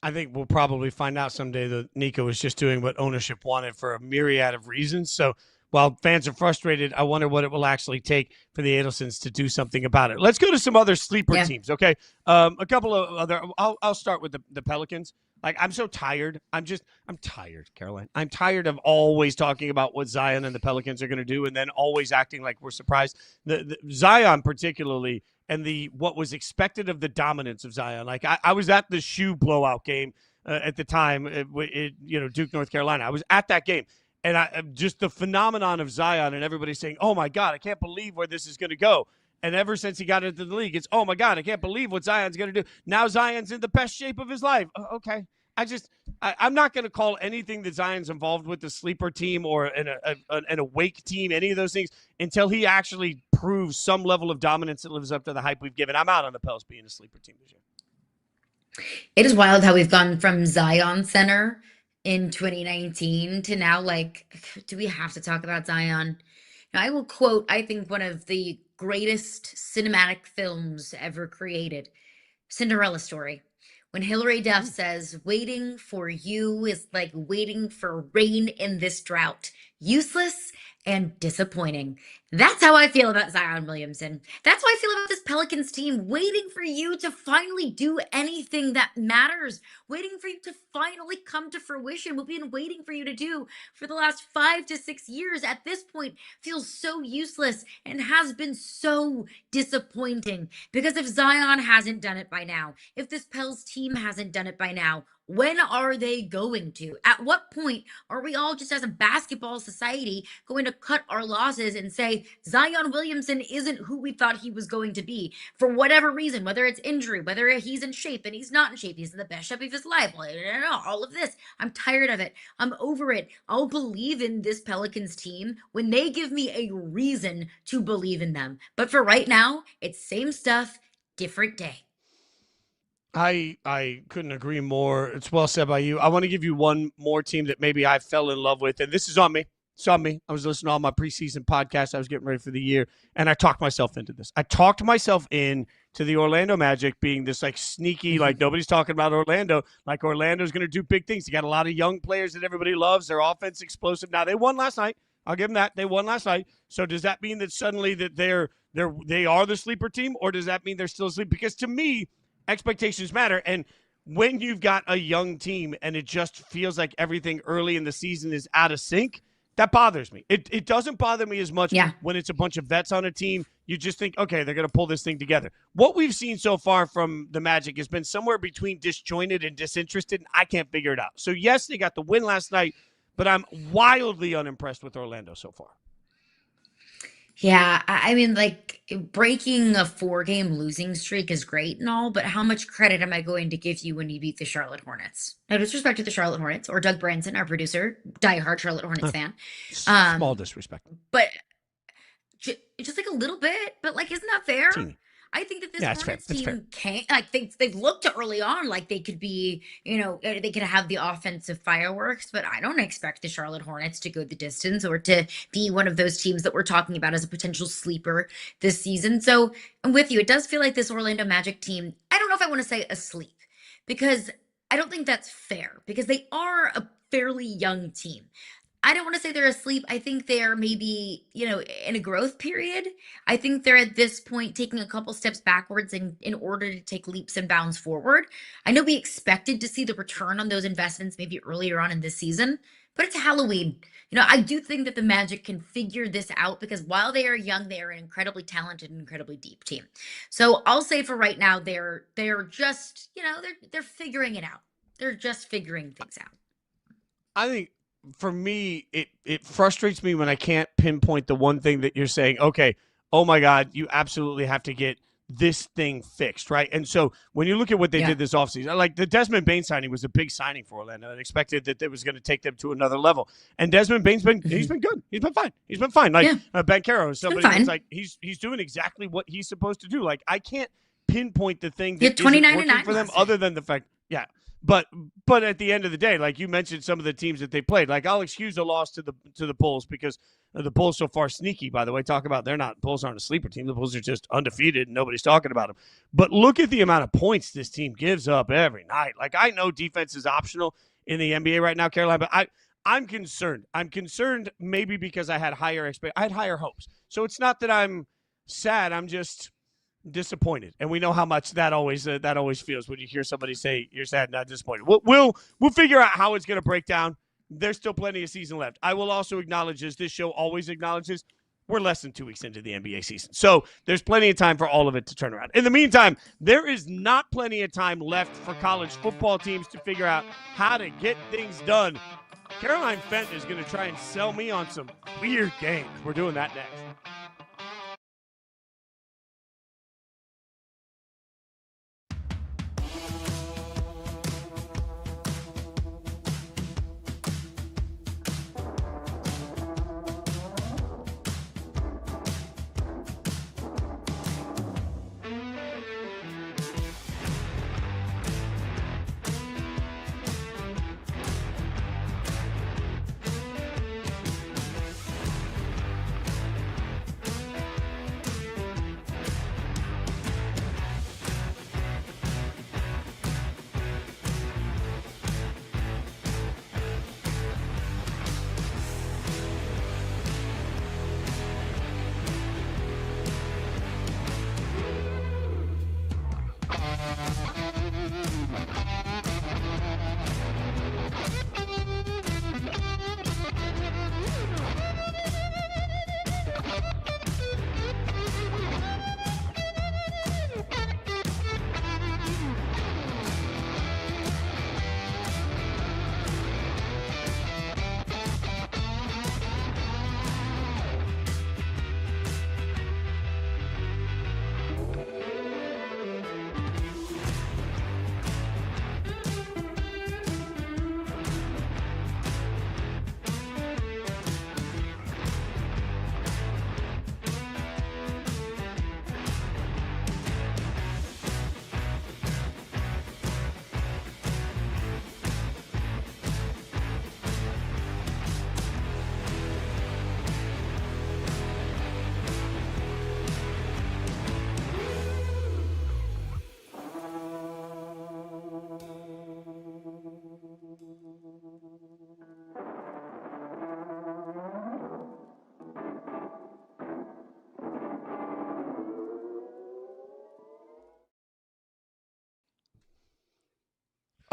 I think we'll probably find out someday that Nico was just doing what ownership wanted for a myriad of reasons. So while fans are frustrated, I wonder what it will actually take for the Adelsons to do something about it. Let's go to some other sleeper teams, okay? A couple of other – I'll start with the Pelicans. Like, I'm so tired. I'm tired, Caroline. I'm tired of always talking about what Zion and the Pelicans are going to do and then always acting like we're surprised. The Zion particularly, and what was expected of the dominance of Zion. Like, I was at the shoe blowout game at the time, Duke, North Carolina. I was at that game. And just the phenomenon of Zion and everybody saying, oh, my God, I can't believe where this is going to go. And ever since he got into the league, it's, oh, my God, I can't believe what Zion's going to do. Now Zion's in the best shape of his life. Okay. I'm not going to call anything that Zion's involved with a sleeper team or an awake team, any of those things, until he actually proves some level of dominance that lives up to the hype we've given. I'm out on the Pels being a sleeper team this year. It is wild how we've gone from Zion Center in 2019 to now, like, do we have to talk about Zion? Now, I will quote, I think, one of the greatest cinematic films ever created, Cinderella Story. When Hilary Duff says, waiting for you is like waiting for rain in this drought, useless and disappointing. That's how I feel about Zion Williamson. That's how I feel about this Pelicans team, waiting for you to finally do anything that matters, waiting for you to finally come to fruition. What we've been waiting for you to do for the last 5 to 6 years at this point feels so useless and has been so disappointing. Because if Zion hasn't done it by now, if this Pels team hasn't done it by now, when are they going to? At what point are we all just as a basketball society going to cut our losses and say Zion Williamson isn't who we thought he was going to be for whatever reason, whether it's injury, whether he's in shape and he's not in shape, he's in the best shape of his life, all of this. I'm tired of it. I'm over it. I'll believe in this Pelicans team when they give me a reason to believe in them. But for right now, it's same stuff, different day. I couldn't agree more. It's well said by you. I want to give you one more team that maybe I fell in love with, and this is on me. It's on me. I was listening to all my preseason podcasts. I was getting ready for the year, and I talked myself into this. I talked myself in to the Orlando Magic being this like sneaky, like nobody's talking about Orlando. Like Orlando's going to do big things. They got a lot of young players that everybody loves. Their offense explosive. Now they won last night. I'll give them that. They won last night. So does that mean that suddenly that they are the sleeper team, or does that mean they're still asleep? Because to me, expectations matter. And when you've got a young team and it just feels like everything early in the season is out of sync, that bothers me. It doesn't bother me as much when it's a bunch of vets on a team. You just think, okay, they're going to pull this thing together. What we've seen so far from the Magic has been somewhere between disjointed and disinterested, and I can't figure it out. So, yes, they got the win last night, but I'm wildly unimpressed with Orlando so far. Yeah, I mean, like, breaking a 4-game losing streak is great and all, but how much credit am I going to give you when you beat the Charlotte Hornets? No disrespect to the Charlotte Hornets or Doug Branson, our producer, diehard Charlotte Hornets fan. Small disrespect. But just like a little bit, but like, isn't that fair? Teeny. I think that this Yeah, Hornets fair. team can't, like, they've looked early on like they could be, they could have the offensive fireworks, but I don't expect the Charlotte Hornets to go the distance or to be one of those teams that we're talking about as a potential sleeper this season. So I'm with you. It does feel like this Orlando Magic team, I don't know if I want to say asleep, because I don't think that's fair, because they are a fairly young team. I don't want to say they're asleep. I think they're maybe, in a growth period. I think they're at this point taking a couple steps backwards in order to take leaps and bounds forward. I know we expected to see the return on those investments maybe earlier on in this season, but it's Halloween. I do think that the Magic can figure this out, because while they are young, they are an incredibly talented and incredibly deep team. So I'll say for right now, they're just, they're figuring it out. They're just figuring things out. I think, for me, it frustrates me when I can't pinpoint the one thing that you're saying, okay, oh my God, you absolutely have to get this thing fixed, right? And so when you look at what they did this offseason, like the Desmond Bane signing was a big signing for Orlando and expected that it was going to take them to another level. And Desmond Bane's he's been good. He's been fine. He's been fine. Like Banchero is somebody who's like, he's doing exactly what he's supposed to do. Like, I can't pinpoint the thing that isn't working for them other than the fact, But at the end of the day, like you mentioned, some of the teams that they played, like I'll excuse the loss to the Bulls because the Bulls so far sneaky. By the way, talk about Bulls aren't a sleeper team. The Bulls are just undefeated and nobody's talking about them. But look at the amount of points this team gives up every night. Like, I know defense is optional in the NBA right now, Caroline, but I'm concerned. I'm concerned maybe because I had higher hopes. So it's not that I'm sad. I'm just disappointed, and we know how much that always feels when you hear somebody say you're sad, not disappointed. We'll figure out how it's going to break down. There's still plenty of season left. I will also acknowledge, as this show always acknowledges, we're less than 2 weeks into the NBA season, so there's plenty of time for all of it to turn around. In the meantime, there is not plenty of time left for college football teams to figure out how to get things done. Caroline Fenton is going to try and sell me on some weird games. We're doing that next.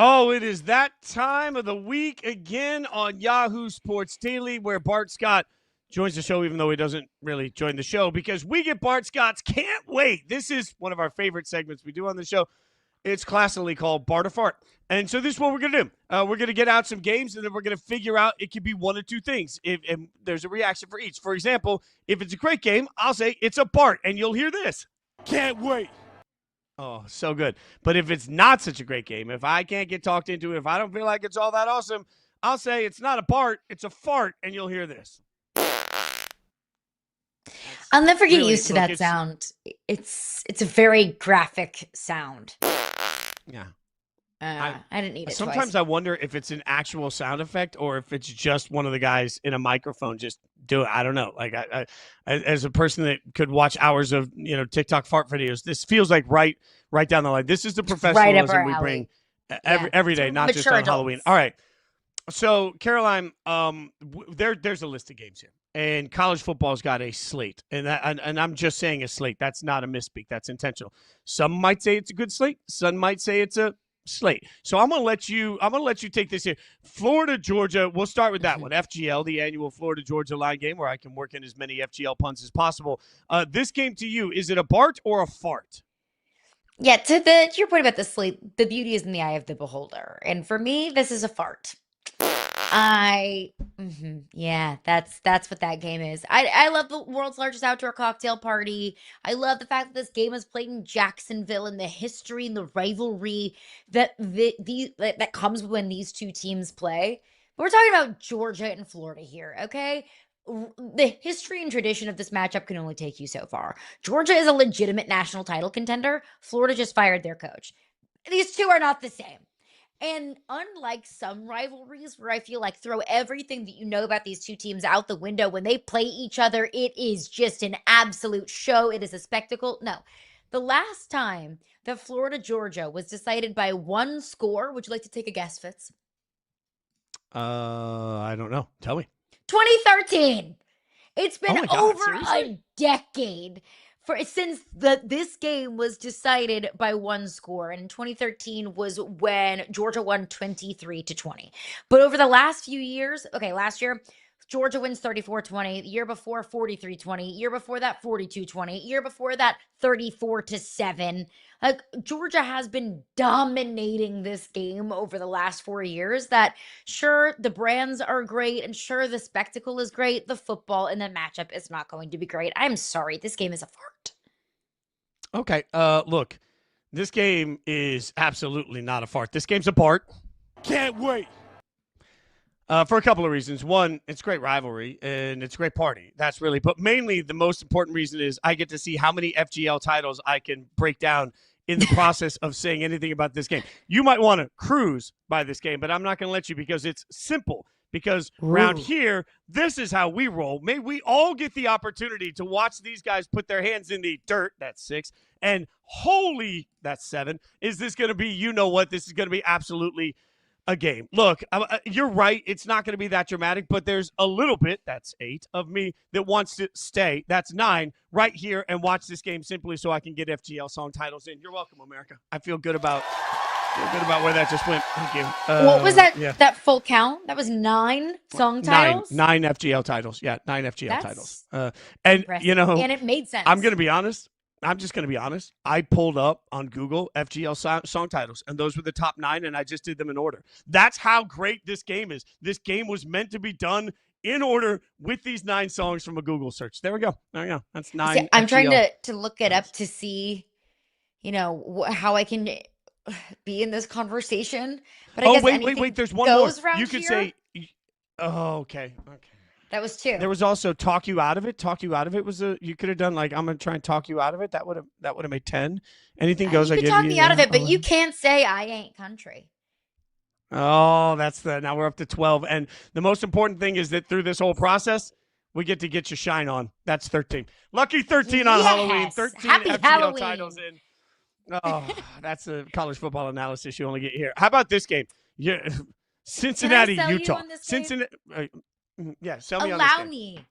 Oh, it is that time of the week again on Yahoo Sports Daily, where Bart Scott joins the show, even though he doesn't really join the show, because we get Bart Scott's Can't Wait. This is one of our favorite segments we do on the show. It's classically called Bart or Fart. And so this is what we're going to do. We're going to get out some games, and then we're going to figure out it could be one of two things. And there's a reaction for each. For example, if it's a great game, I'll say it's a Bart, and you'll hear this. Can't wait. Oh, so good. But if it's not such a great game, if I can't get talked into it, if I don't feel like it's all that awesome, I'll say it's not a Bart, it's a fart, and you'll hear this. I'll never get used to that sound. It's a very graphic sound. Yeah. I didn't need it Sometimes twice. I wonder if it's an actual sound effect or if it's just one of the guys in a microphone just do it. I don't know. Like I as a person that could watch hours of TikTok fart videos, this feels like right down the line. This is the professionalism we bring every day, not just on Halloween. All right. So Caroline, there's a list of games here, and college football's got a slate, and I'm just saying a slate. That's not a misspeak. That's intentional. Some might say it's a good slate. Some might say it's a slate. So I'm gonna let you take this here. Florida, Georgia. We'll start with that one. FGL, the annual Florida Georgia line game, where I can work in as many FGL puns as possible. This game to you, is it a Bart or a fart? Yeah, to your point about the slate, the beauty is in the eye of the beholder, and for me, this is a fart. Yeah, that's what that game is. I love the world's largest outdoor cocktail party. I love the fact that this game is played in Jacksonville and the history and the rivalry that that comes when these two teams play. But we're talking about Georgia and Florida here, okay? The history and tradition of this matchup can only take you so far. Georgia is a legitimate national title contender. Florida just fired their coach. These two are not the same. And unlike some rivalries where I feel like throw everything that you know about these two teams out the window, when they play each other, it is just an absolute show. It is a spectacle. No. The last time that Florida-Georgia was decided by one score, would you like to take a guess, Fitz? I don't know. Tell me. 2013. It's been over seriously? a decade since this game was decided by one score, and 2013 was when Georgia won 23-20. But over the last few years, okay, last year Georgia wins 34-20, the year before 43-20, year before that 42-20, year before that 34-7. Like, Georgia has been dominating this game over the last 4 years. That, sure, the brands are great, and sure, the spectacle is great. The football and the matchup is not going to be great. I'm sorry, this game is a fart. Okay, look, this game is absolutely not a fart. This game's a part. Can't wait. For a couple of reasons. One, it's great rivalry, and it's a great party. That's really, but mainly the most important reason is I get to see how many FGL titles I can break down in the process of saying anything about this game. You might want to cruise by this game, but I'm not going to let you because it's simple. Because around here, this is how we roll. May we all get the opportunity to watch these guys put their hands in the dirt. That's 6. And holy, that's 7. Is this going to be, you know what? This is going to be absolutely a game. Look, you're right. It's not going to be that dramatic, but there's a little bit, that's 8, of me that wants to stay. That's 9 right here and watch this game simply so I can get FGL song titles in. You're welcome, America. I feel good about where that just went. Thank you. What was that? Yeah. That full count? That was 9 song titles? 9 FGL titles. Yeah, 9 FGL titles. And, impressive. you know, and it made sense. I'm going to be honest. I'm just going to be honest. I pulled up on Google FGL song titles, and those were the top 9, and I just did them in order. That's how great this game is. This game was meant to be done in order with these 9 songs from a Google search. There we go. There we go. That's 9. See, I'm trying to look it up to see, you know, how I can be in this conversation. But I guess wait. There's one more. You could here? say, oh, okay. That was 2. There was also talk you out of it. Talk you out of it was you could have done like, I'm going to try and talk you out of it. That would have made 10. Anything goes. You could talk me out of it, but you can't say I ain't country. Oh, now we're up to 12. And the most important thing is that through this whole process, we get to get your shine on. That's 13. Lucky 13 on Halloween. 13 Happy FGL Halloween. titles in. Oh, that's a college football analysis you only get here. How about this game? Yeah, Cincinnati, Utah. Cincinnati. Yeah, sell me on this game.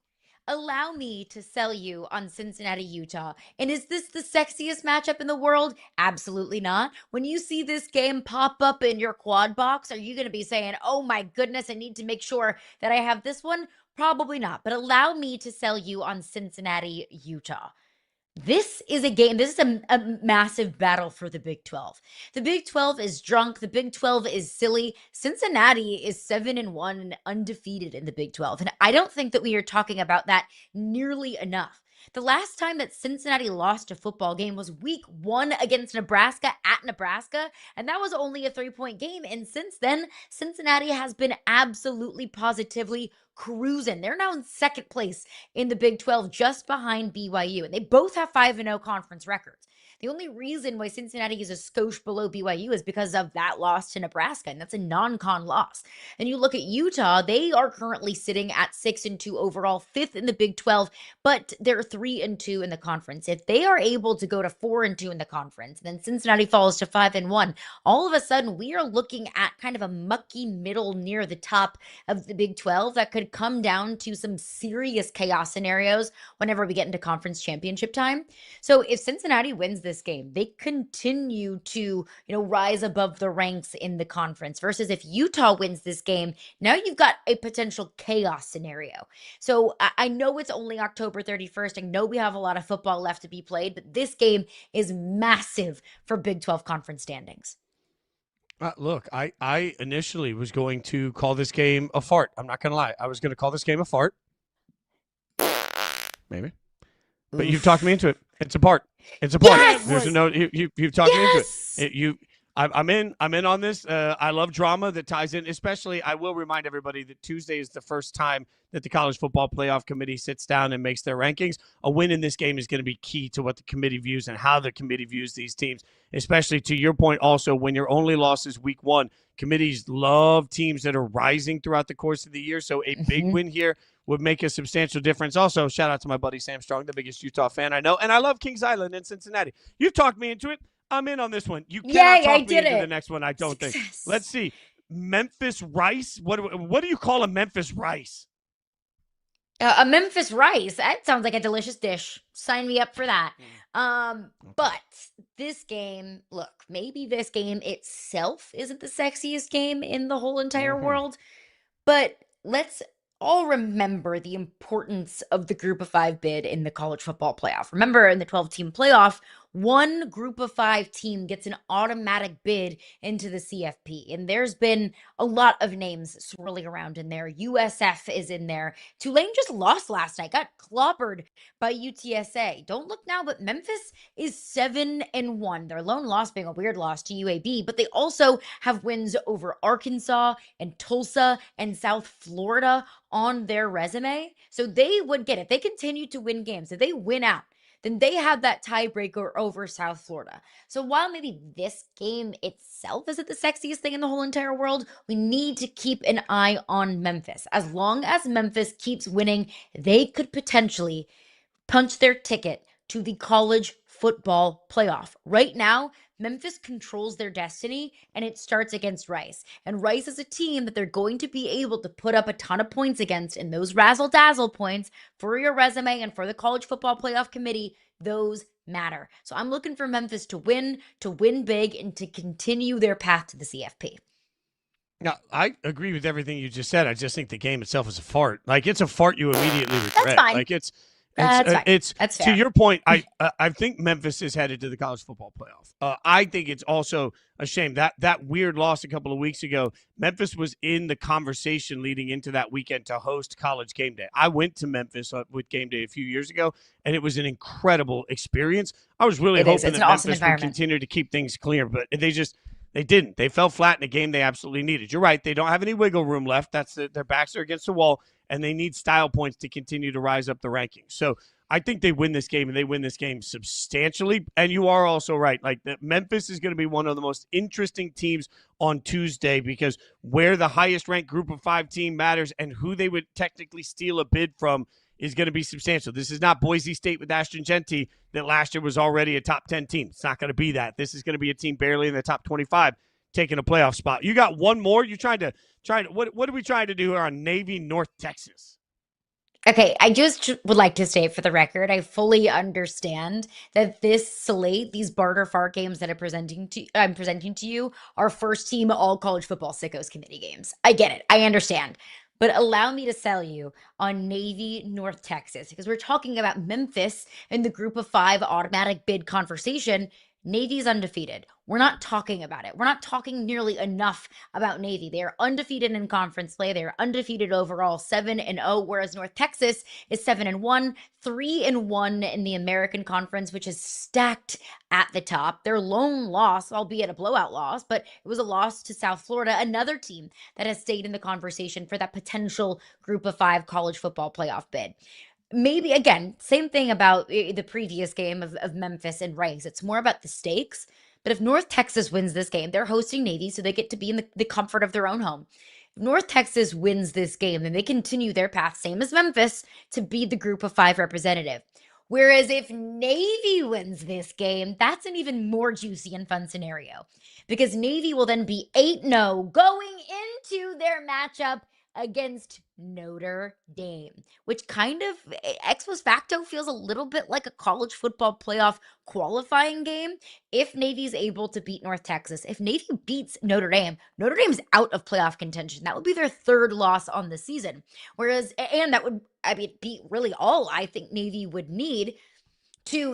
Allow me to sell you on Cincinnati, Utah. And is this the sexiest matchup in the world? Absolutely not. When you see this game pop up in your quad box, are you going to be saying, oh my goodness, I need to make sure that I have this one? Probably not. But allow me to sell you on Cincinnati, Utah. This is a game. This is a massive battle for the Big 12. The Big 12 is drunk. The Big 12 is silly. Cincinnati is 7-1 and undefeated in the Big 12. And I don't think that we are talking about that nearly enough. The last time that Cincinnati lost a football game was week 1 against Nebraska at Nebraska, and that was only a 3-point game. And since then, Cincinnati has been absolutely positively cruising. They're now in 2nd place in the Big 12, just behind BYU, and they both have 5-0 conference records. The only reason why Cincinnati is a skosh below BYU is because of that loss to Nebraska, and that's a non-con loss. And you look at Utah, they are currently sitting at 6-2 overall, 5th in the Big 12, but they're 3-2 in the conference. If they are able to go to 4-2 in the conference, then Cincinnati falls to 5-1. All of a sudden, we are looking at kind of a mucky middle near the top of the Big 12 that could come down to some serious chaos scenarios whenever we get into conference championship time. So if Cincinnati wins this game, they continue to, rise above the ranks in the conference, versus if Utah wins this game, now you've got a potential chaos scenario. So I know it's only October 31st. I know we have a lot of football left to be played, but this game is massive for Big 12 conference standings. Look, I initially was going to call this game a fart. I'm not going to lie. I was going to call this game a fart. Maybe. But you've talked me into it. It's a part. It's a part. Yes! There's a no. You've talked me into it. I'm in on this. I love drama that ties in. Especially, I will remind everybody that Tuesday is the first time that the College Football Playoff Committee sits down and makes their rankings. A win in this game is going to be key to what the committee views and how the committee views these teams. Especially to your point, also when your only loss is week 1, committees love teams that are rising throughout the course of the year. So a big win here would make a substantial difference. Also, shout out to my buddy Sam Strong, the biggest Utah fan I know. And I love Kings Island in Cincinnati. You've talked me into it. I'm in on this one. You cannot talk me into the next one, I don't think. Let's see. Memphis Rice. What do you call a Memphis Rice? A Memphis rice. That sounds like a delicious dish. Sign me up for that. But this game, look, maybe this game itself isn't the sexiest game in the whole entire world, but let's all remember the importance of the group of 5 bid in the college football playoff. Remember, in the 12-team playoff, one group of 5 team gets an automatic bid into the CFP. And there's been a lot of names swirling around in there. USF is in there. Tulane just lost last night, got clobbered by UTSA. Don't look now, but Memphis is 7-1. Their lone loss being a weird loss to UAB, but they also have wins over Arkansas and Tulsa and South Florida on their resume. So they would get it. They continue to win games. If they win out, then they have that tiebreaker over South Florida. So while maybe this game itself isn't the sexiest thing in the whole entire world, we need to keep an eye on Memphis. As long as Memphis keeps winning, they could potentially punch their ticket to the college football playoff. Right now, Memphis controls their destiny, and it starts against Rice. And Rice is a team that they're going to be able to put up a ton of points against, and those razzle-dazzle points for your resume and for the college football playoff committee, those matter. So I'm looking for Memphis to win big, and to continue their path to the CFP. Now, I agree with everything you just said. I just think the game itself is a fart. Like, it's a fart you immediately regret. That's fine. Like, it's That's fair. To your point. I think Memphis is headed to the college football playoff. I think it's also a shame that weird loss a couple of weeks ago. Memphis was in the conversation leading into that weekend to host College Game Day. I went to Memphis with Game Day a few years ago, and it was an incredible experience. I was really hoping that Memphis would continue to keep things clear, but they didn't. They fell flat in a game they absolutely needed. You're right. They don't have any wiggle room left. Their backs are against the wall, and they need style points to continue to rise up the rankings. So I think they win this game, and they win this game substantially. And you are also right. Like, Memphis is going to be one of the most interesting teams on Tuesday, because where the highest ranked group of 5 team matters and who they would technically steal a bid from is going to be substantial. This is not Boise State with Ashton Genty that last year was already a top 10 team. It's not going to be that. This is going to be a team barely in the top 25 taking a playoff spot. You got one more? You trying to what are we trying to do here on Navy North Texas? Okay, I just would like to state for the record, I fully understand that this slate, these barter fart games that I'm presenting to you, are first team all college football sickos committee games. I get it. I understand. But allow me to sell you on Navy North Texas, because we're talking about Memphis in the group of 5 automatic bid conversation. Navy's undefeated. We're not talking about it. We're not talking nearly enough about Navy. They are undefeated in conference play. They are undefeated overall, 7-0, whereas North Texas is 7-1, 3-1 in the American Conference, which is stacked at the top. Their lone loss, albeit a blowout loss, but it was a loss to South Florida, another team that has stayed in the conversation for that potential group of 5 college football playoff bid. Maybe, again, same thing about the previous game of Memphis and Rice. It's more about the stakes. But if North Texas wins this game, they're hosting Navy, so they get to be in the comfort of their own home. If North Texas wins this game, then they continue their path, same as Memphis, to be the group of 5 representative. Whereas if Navy wins this game, that's an even more juicy and fun scenario, because Navy will then be 8-0 going into their matchup against Notre Dame, which kind of ex post facto feels a little bit like a college football playoff qualifying game. If Navy's able to beat North Texas, if Navy beats Notre Dame's out of playoff contention. That would be their 3rd loss on the season. Whereas, and that would, be really all I think Navy would need to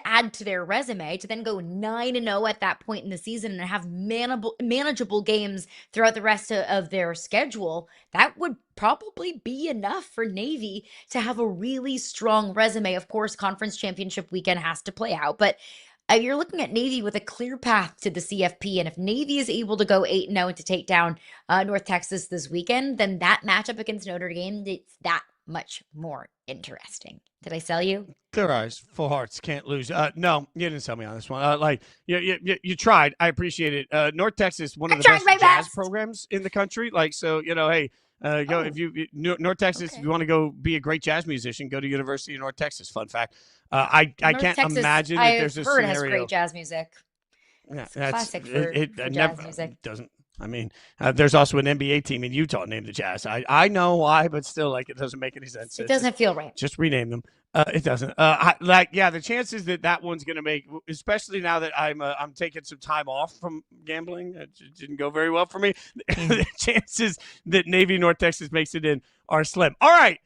add to their resume, to then go 9-0 at that point in the season and have manageable games throughout the rest of their schedule. That would probably be enough for Navy to have a really strong resume. Of course, conference championship weekend has to play out, but you're looking at Navy with a clear path to the CFP. And if Navy is able to go 8-0 and to take down North Texas this weekend, then that matchup against Notre Dame, it's that much more interesting. Did I sell you? Clear eyes, full hearts, can't lose. No, you didn't sell me on this one. You tried. I appreciate it. North Texas, one of the best jazz programs in the country. Hey, go if you North Texas. Okay. If you want to go be a great jazz musician, go to University of North Texas. Fun fact. I can't imagine that there's a scenario. I've heard has great jazz music. Yeah, it's classic for jazz music. Doesn't. I mean, there's also an NBA team in Utah named the Jazz. I know why, but still, like, it doesn't make any sense. It doesn't feel right. Just rename them. It doesn't. The chances that one's going to make, especially now that I'm taking some time off from gambling, it didn't go very well for me. The chances that Navy North Texas makes it in are slim. All right,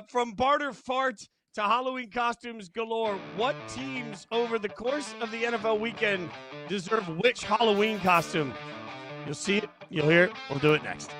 from barter fart to Halloween costumes galore, what teams over the course of the NFL weekend deserve which Halloween costume? You'll see it. You'll hear it. We'll do it next.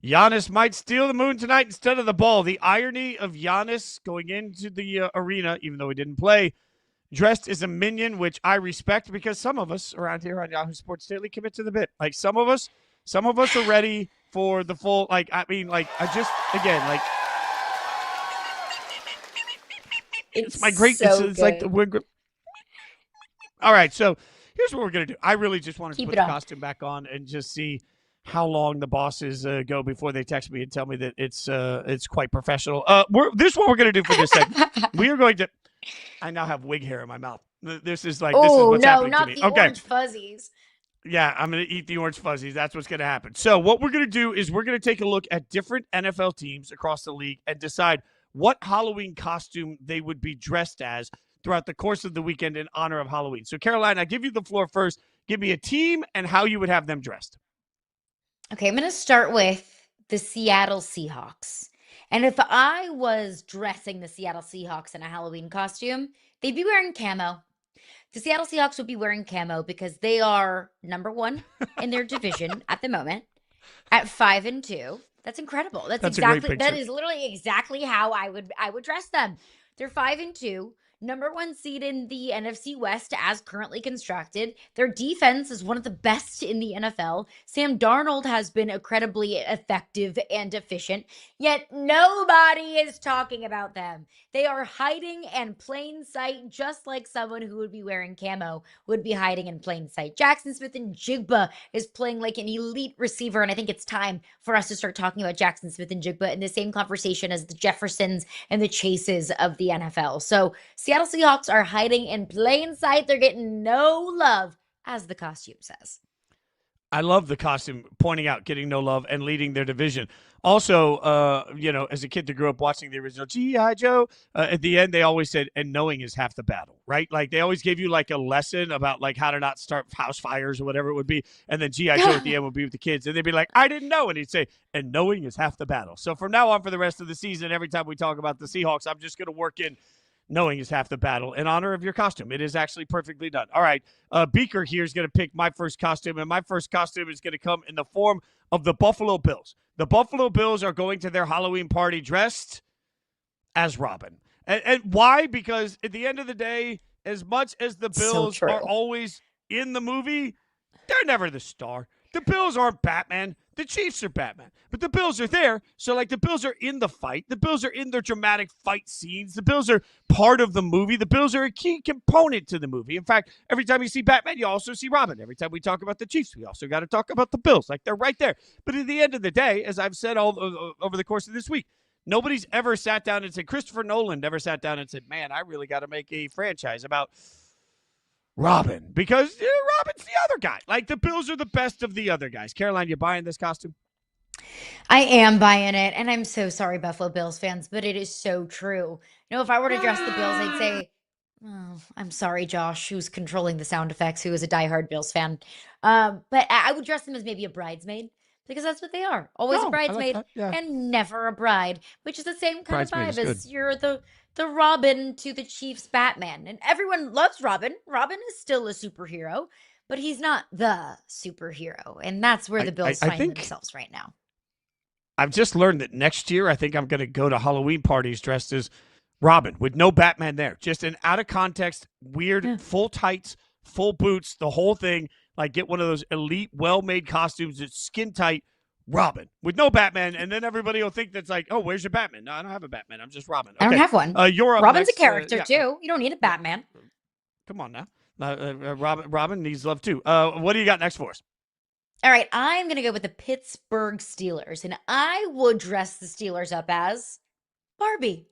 Giannis might steal the moon tonight instead of the ball. The irony of Giannis going into the arena, even though he didn't play, dressed as a minion, which I respect because some of us around here on Yahoo Sports Daily commit to the bit. Like some of us are ready for the full. It's my great. So it's like the. All right, so here's what we're gonna do. I really just wanted to put the costume back on and just see how long the bosses go before they text me and tell me that it's quite professional. This is what we're going to do for this segment. We are going to. I now have wig hair in my mouth. This is what's happening to me. The orange fuzzies. Yeah, I'm going to eat the orange fuzzies. That's what's going to happen. So what we're going to do is we're going to take a look at different NFL teams across the league and decide what Halloween costume they would be dressed as throughout the course of the weekend in honor of Halloween. So Caroline, I give you the floor first. Give me a team and how you would have them dressed. Okay, I'm going to start with the Seattle Seahawks. And if I was dressing the Seattle Seahawks in a Halloween costume, they'd be wearing camo. The Seattle Seahawks would be wearing camo because they are number one in their division at the moment at 5-2. That's incredible. That is literally exactly how I would dress them. They're 5-2. Number one seed in the NFC West as currently constructed. Their defense is one of the best in the NFL. Sam Darnold has been incredibly effective and efficient, yet nobody is talking about them. They are hiding in plain sight, just like someone who would be wearing camo would be hiding in plain sight. Jackson Smith-Njigba is playing like an elite receiver, and I think it's time for us to start talking about Jackson Smith-Njigba in the same conversation as the Jeffersons and the Chases of the NFL. So Seattle Seahawks are hiding in plain sight. They're getting no love, as the costume says. I love the costume, pointing out, getting no love, and leading their division. Also, as a kid that grew up watching the original G.I. Joe, at the end, they always said, and knowing is half the battle, right? Like, they always gave you, like, a lesson about, like, how to not start house fires or whatever it would be. And then G.I. Joe at the end would be with the kids. And they'd be like, I didn't know. And he'd say, and knowing is half the battle. So from now on, for the rest of the season, every time we talk about the Seahawks, I'm just going to work in knowing is half the battle in honor of your costume. It is actually perfectly done. All right. Beaker here is going to pick my first costume, and my first costume is going to come in the form of the Buffalo Bills. The Buffalo Bills are going to their Halloween party dressed as Robin. And why? Because at the end of the day, as much as the Bills are always in the movie, they're never the star. The Bills aren't Batman. The Chiefs are Batman. But the Bills are there. So, like, the Bills are in the fight. The Bills are in their dramatic fight scenes. The Bills are part of the movie. The Bills are a key component to the movie. In fact, every time you see Batman, you also see Robin. Every time we talk about the Chiefs, we also got to talk about the Bills. Like, they're right there. But at the end of the day, as I've said all over the course of this week, nobody's ever sat down and said, Christopher Nolan never sat down and said, man, I really got to make a franchise about Robin, because Robin's the other guy. Like, the Bills are the best of the other guys. Caroline, you buying this costume? I am buying it, and I'm so sorry, Buffalo Bills fans, but it is so true. If I were to dress the Bills, I'd say, oh, I'm sorry, Josh, who's controlling the sound effects, who is a diehard Bills fan. But I would dress them as maybe a bridesmaid, because that's what they are. Always a bridesmaid, like that, yeah. And never a bride, which is the same kind Bridesmaid of is vibe as good. you're the Robin to the Chiefs Batman. And everyone loves Robin. Robin is still a superhero, but he's not the superhero. And that's where the Bills find themselves right now. I've just learned that next year, I think I'm going to go to Halloween parties dressed as Robin with no Batman there. Just an out of context, weird, full tights, full boots, the whole thing. Like, get one of those elite, well-made costumes that's skin tight, Robin with no Batman. And then everybody will think that's like, oh, where's your Batman? No, I don't have a Batman. I'm just Robin. Okay. I don't have one. You're up Robin's next. A character too. You don't need a Batman. Come on now. Robin needs love too. What do you got next for us? All right, I'm going to go with the Pittsburgh Steelers, and I would dress the Steelers up as Barbie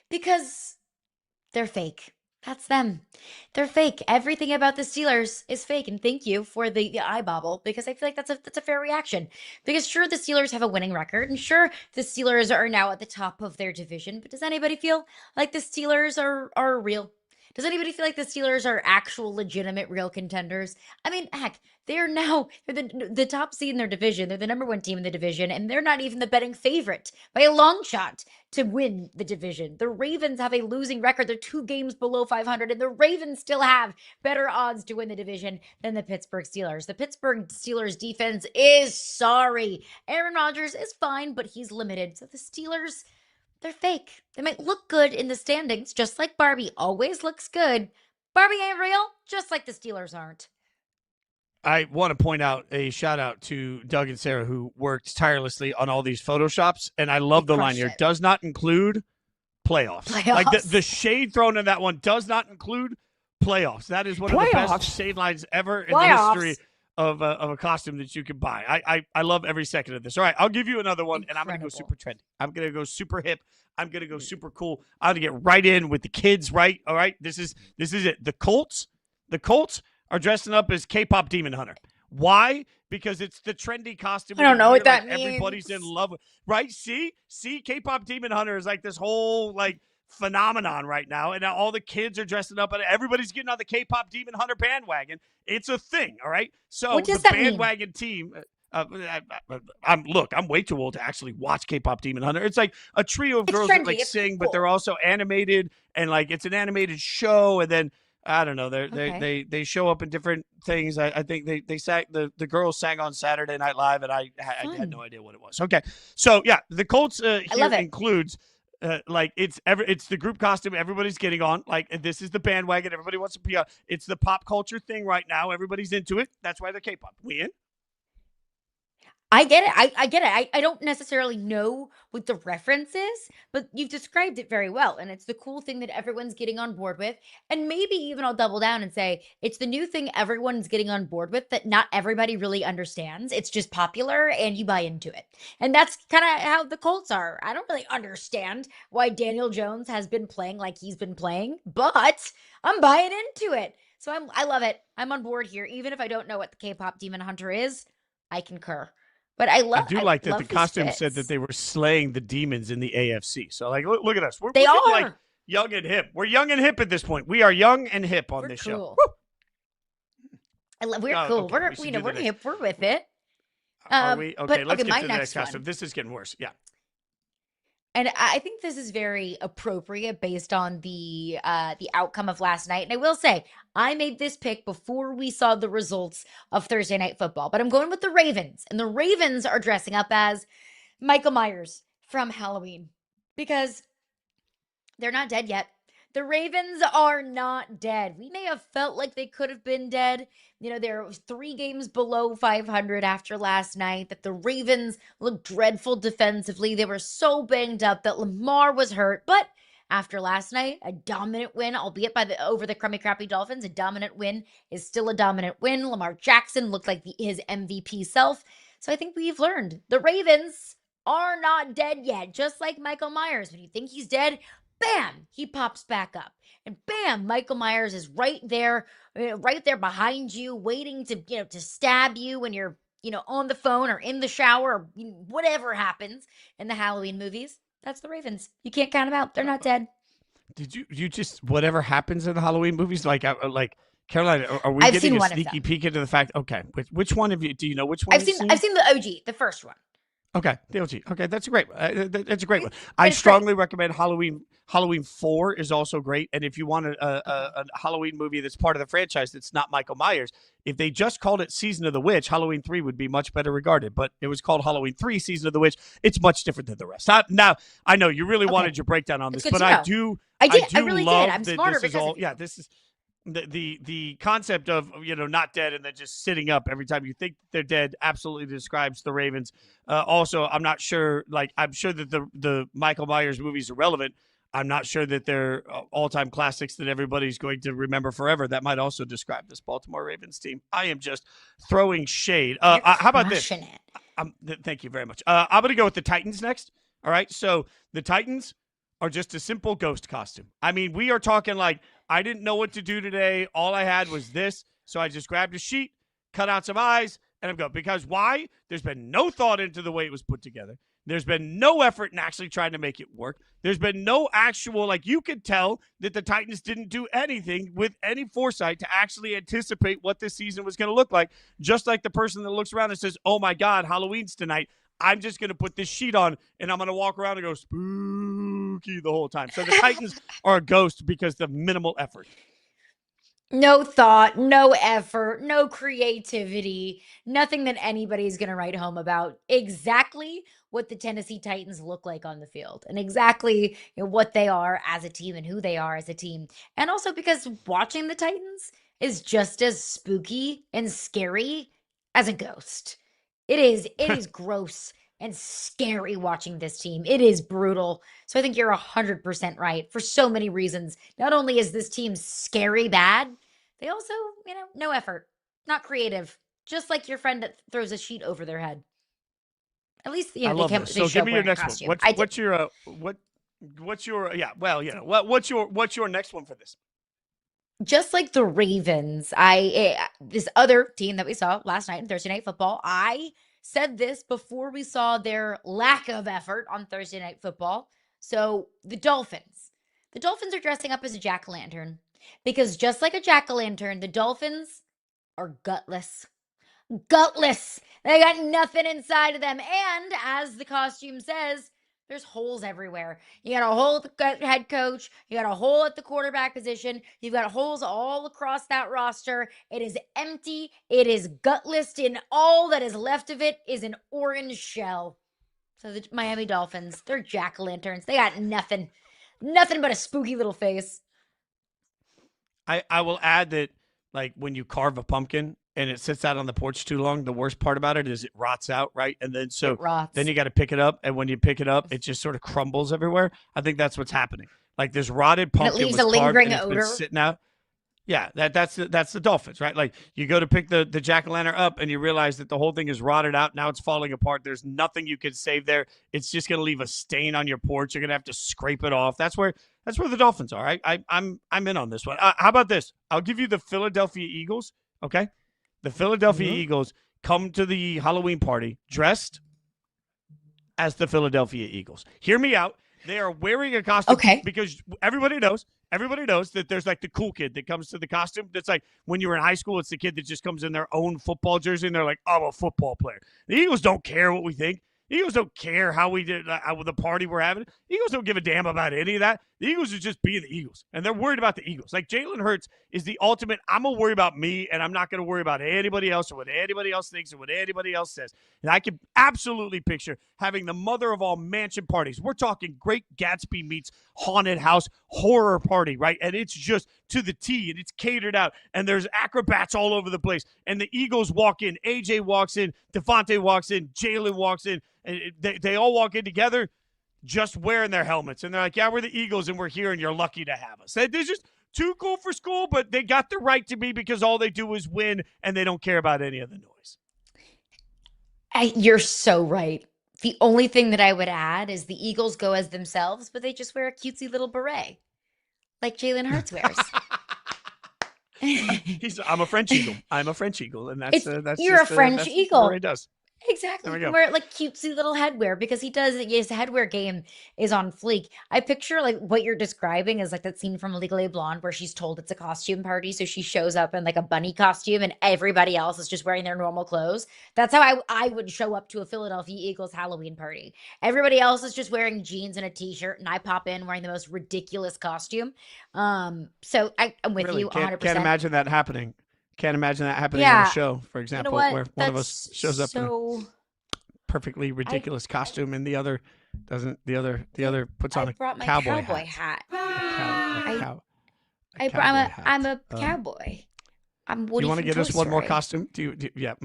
because they're fake. That's them. They're fake. Everything about the Steelers is fake, and thank you for the eye bobble, because I feel like that's a fair reaction. Because sure, the Steelers have a winning record, and sure, the Steelers are now at the top of their division, but does anybody feel like the Steelers are real? Does anybody feel like the Steelers are actual, legitimate, real contenders? I mean, heck, they're the top seed in their division. They're the number one team in the division, and they're not even the betting favorite by a long shot to win the division. The Ravens have a losing record. They're 2 games below 500, and the Ravens still have better odds to win the division than the Pittsburgh Steelers. The Pittsburgh Steelers defense is sorry. Aaron Rodgers is fine, but he's limited. So the Steelers, they're fake. They might look good in the standings, just like Barbie always looks good. Barbie ain't real, just like the Steelers aren't. I want to point out a shout out to Doug and Sarah, who worked tirelessly on all these Photoshops. And I love the line here. Does not include playoffs. Like the shade thrown in that one does not include playoffs. That is one of the best shade lines ever in the history of a costume that you can buy. I love every second of this. All right, I'll give you another one, and I'm going to go super trendy. I'm going to go super hip. I'm going to go super cool. I'm going to get right in with the kids, right? All right, this is it. The Colts are dressing up as K-pop Demon Hunter. Why? Because it's the trendy costume. I don't know what that means. Everybody's in love with, right? See, K-pop Demon Hunter is like this whole like phenomenon right now, and now all the kids are dressing up, and everybody's getting on the K-pop Demon Hunter bandwagon. It's a thing, all right? So what does the that bandwagon team. I'm way too old to actually watch K-pop Demon Hunter. It's like a trio of girls that like sing, but they're also animated, and like it's an animated show, and then I don't know. They show up in different things. I think they sang the girls sang on Saturday Night Live, and I had no idea what it was. Okay, so yeah, the Colts here includes it's the group costume everybody's getting on. Like, this is the bandwagon everybody wants to be on. It's the pop culture thing right now. Everybody's into it. That's why they're K-pop. We in? I get it. I get it. I don't necessarily know what the reference is, but you've described it very well. And it's the cool thing that everyone's getting on board with. And maybe even I'll double down and say it's the new thing everyone's getting on board with that not everybody really understands. It's just popular and you buy into it. And that's kind of how the Colts are. I don't really understand why Daniel Jones has been playing like he's been playing, but I'm buying into it. So I love it. I'm on board here. Even if I don't know what the K-pop Demon Hunter is, I concur. But I do like that the love his costume fits. said that they were slaying the demons in the AFC. So, like, look at us. We're They getting, are. like, young and hip. We're young and hip at this point. We are young and hip on this show. Woo! We're cool. Okay, we're hip. We're with it. Are we? Okay, let's get my to the next one. costume. This is getting worse. Yeah. And I think this is very appropriate based on the outcome of last night. And I will say, I made this pick before we saw the results of Thursday Night Football. But I'm going with the Ravens. And the Ravens are dressing up as Michael Myers from Halloween because they're not dead yet. The Ravens are not dead. We may have felt like they could have been dead. You know, they're 3 games below 500 after last night, that the Ravens looked dreadful defensively. They were so banged up that Lamar was hurt. But after last night, a dominant win, albeit over the crummy, crappy Dolphins, a dominant win is still a dominant win. Lamar Jackson looked like his MVP self. So I think we've learned the Ravens are not dead yet, just like Michael Myers. When you think he's dead, bam, he pops back up. And bam, Michael Myers is right there behind you, waiting to stab you when you're, on the phone or in the shower or whatever happens in the Halloween movies. That's the Ravens. You can't count them out. They're not dead. Did you just, whatever happens in the Halloween movies, like Carolina, are we getting a sneaky peek into the fact? Okay, which one have you? Do you know which one? I've seen the OG, the first one. Okay, the OG. Okay, that's a great one. That's a great one. I strongly recommend Halloween. Halloween 4 is also great. And if you want a Halloween movie that's part of the franchise that's not Michael Myers, if they just called it Season of the Witch, Halloween 3 would be much better regarded. But it was called Halloween 3, Season of the Witch. It's much different than the rest. Now, I know you really wanted your breakdown on this, but I do. I really did. I'm smarter because of you. Yeah, this is the concept of not dead and then just sitting up every time you think they're dead absolutely describes the Ravens. Also, I'm not sure. I'm sure that the Michael Myers movies are relevant. I'm not sure that they're all-time classics that everybody's going to remember forever. That might also describe this Baltimore Ravens team. I am just throwing shade. How about this? Thank you very much. I'm going to go with the Titans next. All right. So the Titans are just a simple ghost costume. I mean, we are talking like I didn't know what to do today. All I had was this. So I just grabbed a sheet, cut out some eyes, and I'm going. Because why? There's been no thought into the way it was put together. There's been no effort in actually trying to make it work. There's been no actual, you could tell that the Titans didn't do anything with any foresight to actually anticipate what this season was going to look like. Just like the person that looks around and says, oh my God, Halloween's tonight. I'm just going to put this sheet on and I'm going to walk around and go spooky the whole time. So the Titans are a ghost because of minimal effort. No thought, no effort, no creativity, nothing that anybody's going to write home about. Exactly what the Tennessee Titans look like on the field and exactly what they are as a team and who they are as a team. And also because watching the Titans is just as spooky and scary as a ghost. It is gross and scary watching this team. It is brutal. So I think you're 100% right for so many reasons. Not only is this team scary bad, they also, no effort, not creative, just like your friend that throws a sheet over their head. At least, I love this. So give me your next one. What's your next one for this? Just like the Ravens, this other team that we saw last night in Thursday Night Football, I said this before we saw their lack of effort on Thursday Night Football. So the Dolphins are dressing up as a jack-o'-lantern because just like a jack-o'-lantern, the Dolphins are gutless. Gutless. They got nothing inside of them. And as the costume says, there's holes everywhere. You got a hole at the head coach. You got a hole at the quarterback position. You've got holes all across that roster. It is empty. It is gutless. And all that is left of it is an orange shell. So the Miami Dolphins, they're jack-o'-lanterns. They got nothing. Nothing but a spooky little face. I will add that, when you carve a pumpkin and it sits out on the porch too long, the worst part about it is it rots out, right? And then then you got to pick it up, and when you pick it up, it just sort of crumbles everywhere. I think that's what's happening. This rotted pumpkin and it leaves a lingering odor. Been sitting out. Yeah, that's the Dolphins, right? You go to pick the jack-o'-lantern up and you realize that the whole thing is rotted out. Now it's falling apart. There's nothing you can save there. It's just going to leave a stain on your porch. You're going to have to scrape it off. That's where the Dolphins are. I'm in on this one. How about this? I'll give you the Philadelphia Eagles, okay? The Philadelphia Eagles come to the Halloween party dressed as the Philadelphia Eagles. Hear me out. They are wearing a costume because everybody knows that there's like the cool kid that comes to the costume. That's like when you were in high school, it's the kid that just comes in their own football jersey and they're like, I'm a football player. The Eagles don't care what we think. The Eagles don't care how we did the party we're having. The Eagles don't give a damn about any of that. The Eagles are just being the Eagles, and they're worried about the Eagles. Like Jalen Hurts is the ultimate, I'm going to worry about me, and I'm not going to worry about anybody else or what anybody else thinks or what anybody else says. And I can absolutely picture having the mother of all mansion parties. We're talking Great Gatsby meets haunted house horror party, right? And it's just to the T, and it's catered out, and there's acrobats all over the place. And the Eagles walk in. AJ walks in. Devontae walks in. Jalen walks in. And they all walk in together just wearing their helmets. And they're like, yeah, we're the Eagles, and we're here, and you're lucky to have us. They're just too cool for school, but they got the right to be because all they do is win, and they don't care about any of the noise. You're so right. The only thing that I would add is the Eagles go as themselves, but they just wear a cutesy little beret like Jalen Hurts wears. I'm a French Eagle. I'm a French Eagle, and that's you're just, a French that's Eagle. What Beret does. Exactly. Wear like cutesy little headwear because his headwear game is on fleek. I picture like what you're describing is like that scene from Legally Blonde where she's told it's a costume party. So she shows up in like a bunny costume and everybody else is just wearing their normal clothes. That's how I would show up to a Philadelphia Eagles Halloween party. Everybody else is just wearing jeans and a t-shirt and I pop in wearing the most ridiculous costume. So I'm with you 100%. Can't imagine that happening. Can't imagine that happening on a show, for example, where one of us shows up in a perfectly ridiculous costume and the other doesn't. The other puts on a cowboy hat. I'm a cowboy. I'm Woody. Do you want to get us one more costume? Yeah.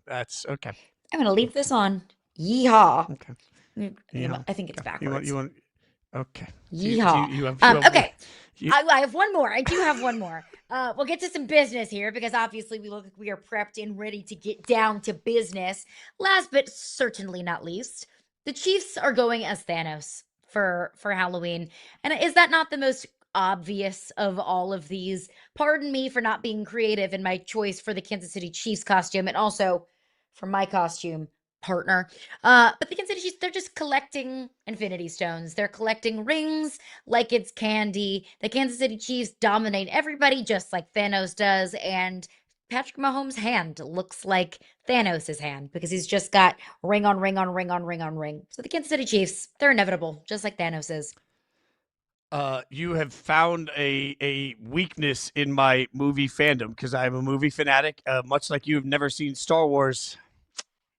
That's okay. I'm gonna leave this on. Yeehaw. Okay. I think it's backwards. You want okay. Yeehaw. Okay. I have one more. I do have one more. We'll get to some business here because obviously we look like we are prepped and ready to get down to business. Last but certainly not least, the Chiefs are going as Thanos for Halloween. And is that not the most obvious of all of these? Pardon me for not being creative in my choice for the Kansas City Chiefs costume and also for my costume partner. But the Kansas City Chiefs, they're just collecting infinity stones. They're collecting rings like it's candy. The Kansas City Chiefs dominate everybody just like Thanos does. And Patrick Mahomes' hand looks like Thanos' hand because he's just got ring on ring on ring on ring on ring. So the Kansas City Chiefs, they're inevitable, just like Thanos is. You have found a weakness in my movie fandom because I am a movie fanatic. Much like you have never seen Star Wars,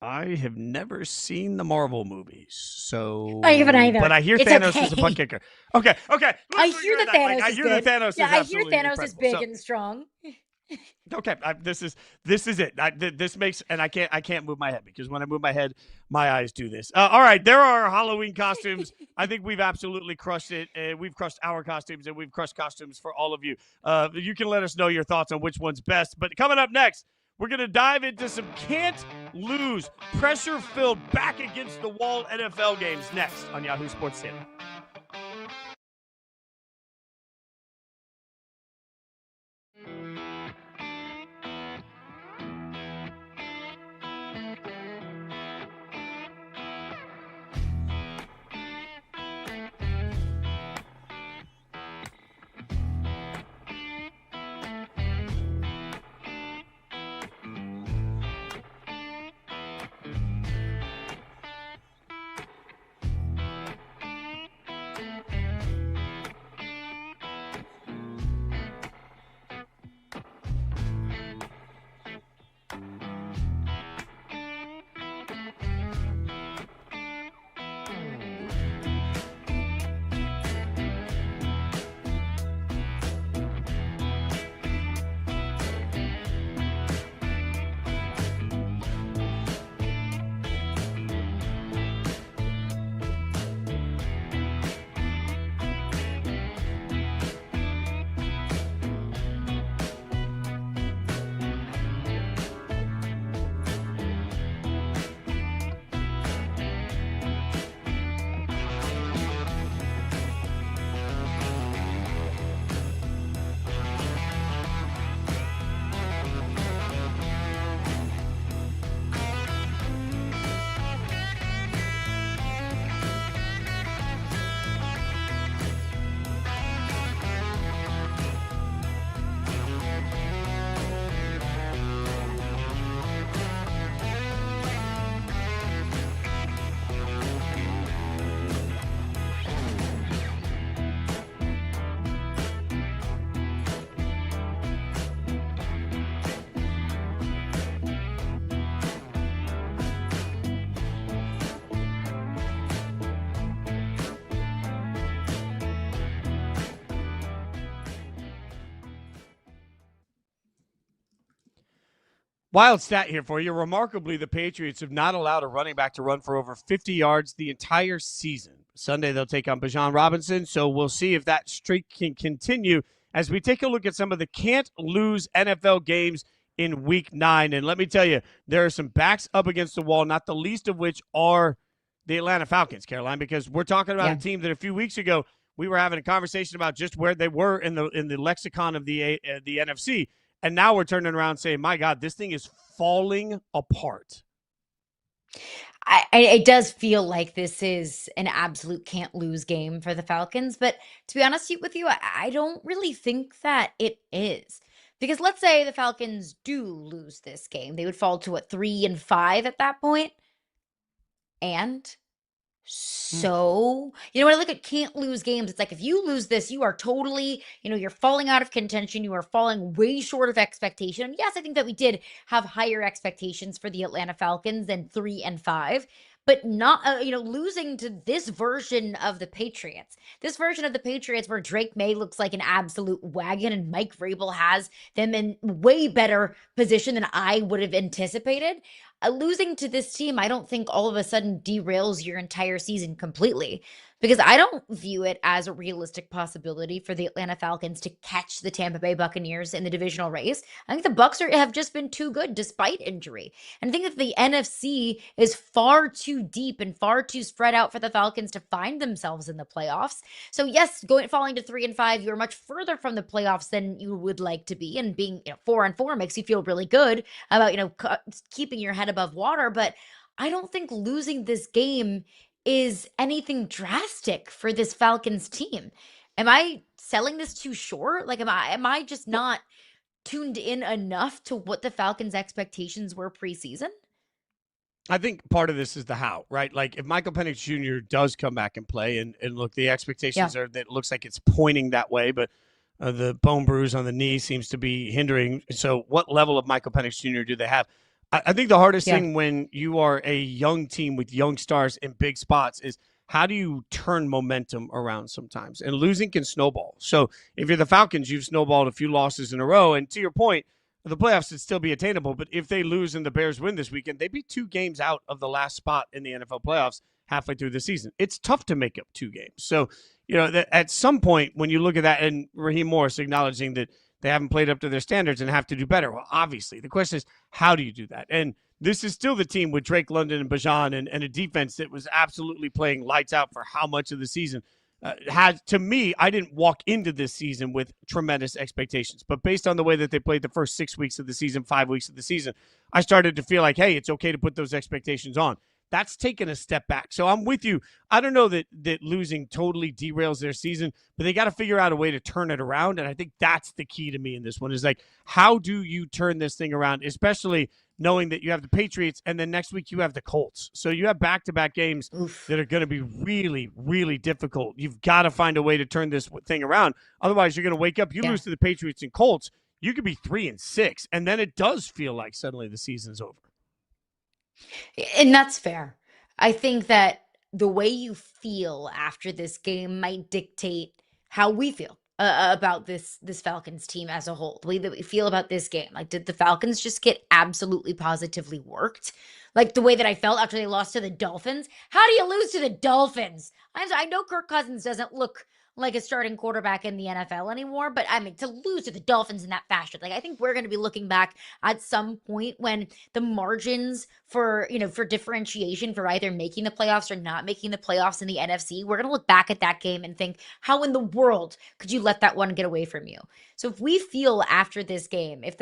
I have never seen the Marvel movies, so I haven't either. But I hear Thanos is a butt kicker. Okay. I hear that Thanos is I hear that Thanos is absolutely I hear Thanos is big and strong. Okay, this is it. This makes, and I can't move my head because when I move my head, my eyes do this. All right, there are Halloween costumes. I think we've absolutely crushed it. We've crushed our costumes, and we've crushed costumes for all of you. You can let us know your thoughts on which one's best. But coming up next, we're going to dive into some can't lose, pressure-filled, back against the wall NFL games next on Yahoo Sports Daily. Wild stat here for you. Remarkably, the Patriots have not allowed a running back to run for over 50 yards the entire season. Sunday, they'll take on Bijan Robinson, so we'll see if that streak can continue as we take a look at some of the can't-lose NFL games in Week 9. And let me tell you, there are some backs up against the wall, not the least of which are the Atlanta Falcons, Caroline, because we're talking about a team that a few weeks ago we were having a conversation about just where they were in the lexicon of the NFC. And now we're turning around saying, my God, this thing is falling apart. It does feel like this is an absolute can't lose game for the Falcons. But to be honest with you, I don't really think that it is. Because let's say the Falcons do lose this game. They would fall to 3-5 at that point. And so, when I look at can't lose games, it's like if you lose this, you are totally, you're falling out of contention. You are falling way short of expectation. And yes, I think that we did have higher expectations for the Atlanta Falcons than 3-5. But not, losing to this version of the Patriots. This version of the Patriots where Drake May looks like an absolute wagon and Mike Vrabel has them in way better position than I would have anticipated. Losing to this team, I don't think all of a sudden derails your entire season completely, because I don't view it as a realistic possibility for the Atlanta Falcons to catch the Tampa Bay Buccaneers in the divisional race. I think the Bucs have just been too good despite injury. And I think that the NFC is far too deep and far too spread out for the Falcons to find themselves in the playoffs. So yes, falling to 3-5, you're much further from the playoffs than you would like to be. And being 4-4 makes you feel really good about, keeping your head above water. But I don't think losing this game is anything drastic for this Falcons team. Am I selling this too short? Like, am I just not tuned in enough to what the Falcons' expectations were preseason? I think part of this is the how, right? Like if Michael Penix Jr. does come back and play, and look, the expectations are that it looks like it's pointing that way, but the bone bruise on the knee seems to be hindering. So what level of Michael Penix Jr. do they have? I think the hardest thing when you are a young team with young stars in big spots is how do you turn momentum around sometimes? And losing can snowball. So if you're the Falcons, you've snowballed a few losses in a row. And to your point, the playoffs would still be attainable. But if they lose and the Bears win this weekend, they'd be 2 games out of the last spot in the NFL playoffs halfway through the season. It's tough to make up 2 games. So, at some point when you look at that, and Raheem Morris acknowledging that they haven't played up to their standards and have to do better. Well, obviously, the question is, how do you do that? And this is still the team with Drake London and Bijan and a defense that was absolutely playing lights out for how much of the season. To me, I didn't walk into this season with tremendous expectations. But based on the way that they played the first 6 weeks of the season, 5 weeks of the season, I started to feel like, hey, it's okay to put those expectations on. That's taken a step back. So I'm with you. I don't know that losing totally derails their season, but they got to figure out a way to turn it around. And I think that's the key to me in this one is like, how do you turn this thing around, especially knowing that you have the Patriots and then next week you have the Colts. So you have back-to-back games that are going to be really, really difficult. You've got to find a way to turn this thing around. Otherwise, you're going to wake up, you lose to the Patriots and Colts, you could be 3-6. And then it does feel like suddenly the season's over. And that's fair. I think that the way you feel after this game might dictate how we feel about this Falcons team as a whole. The way that we feel about this game. Like, did the Falcons just get absolutely positively worked? Like the way that I felt after they lost to the Dolphins. How do you lose to the Dolphins? I know Kirk Cousins doesn't look like a starting quarterback in the NFL anymore, but I mean, to lose to the Dolphins in that fashion, like I think we're going to be looking back at some point when the margins for differentiation for either making the playoffs or not making the playoffs in the NFC, we're going to look back at that game and think, how in the world could you let that one get away from you? So if we feel after this game, if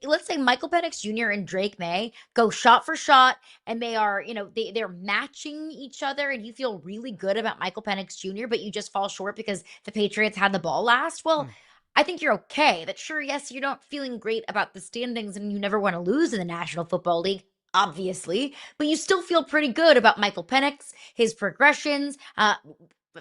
let's say Michael Penix Jr. and Drake May go shot for shot and they are, they're matching each other and you feel really good about Michael Penix Jr., but you just fall short because the Patriots had the ball last, well, I think you're okay. That sure, yes, you're not feeling great about the standings and you never want to lose in the National Football League, obviously, but you still feel pretty good about Michael Penix, his progressions,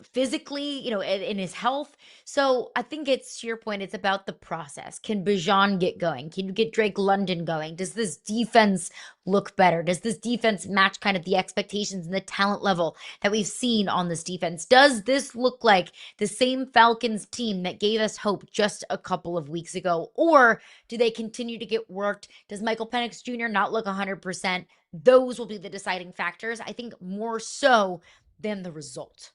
physically, in his health. So I think it's, to your point, it's about the process. Can Bijan get going? Can you get Drake London going? Does this defense look better? Does this defense match kind of the expectations and the talent level that we've seen on this defense? Does this look like the same Falcons team that gave us hope just a couple of weeks ago? Or do they continue to get worked? Does Michael Penix Jr. not look 100%? Those will be the deciding factors, I think, more so than the result.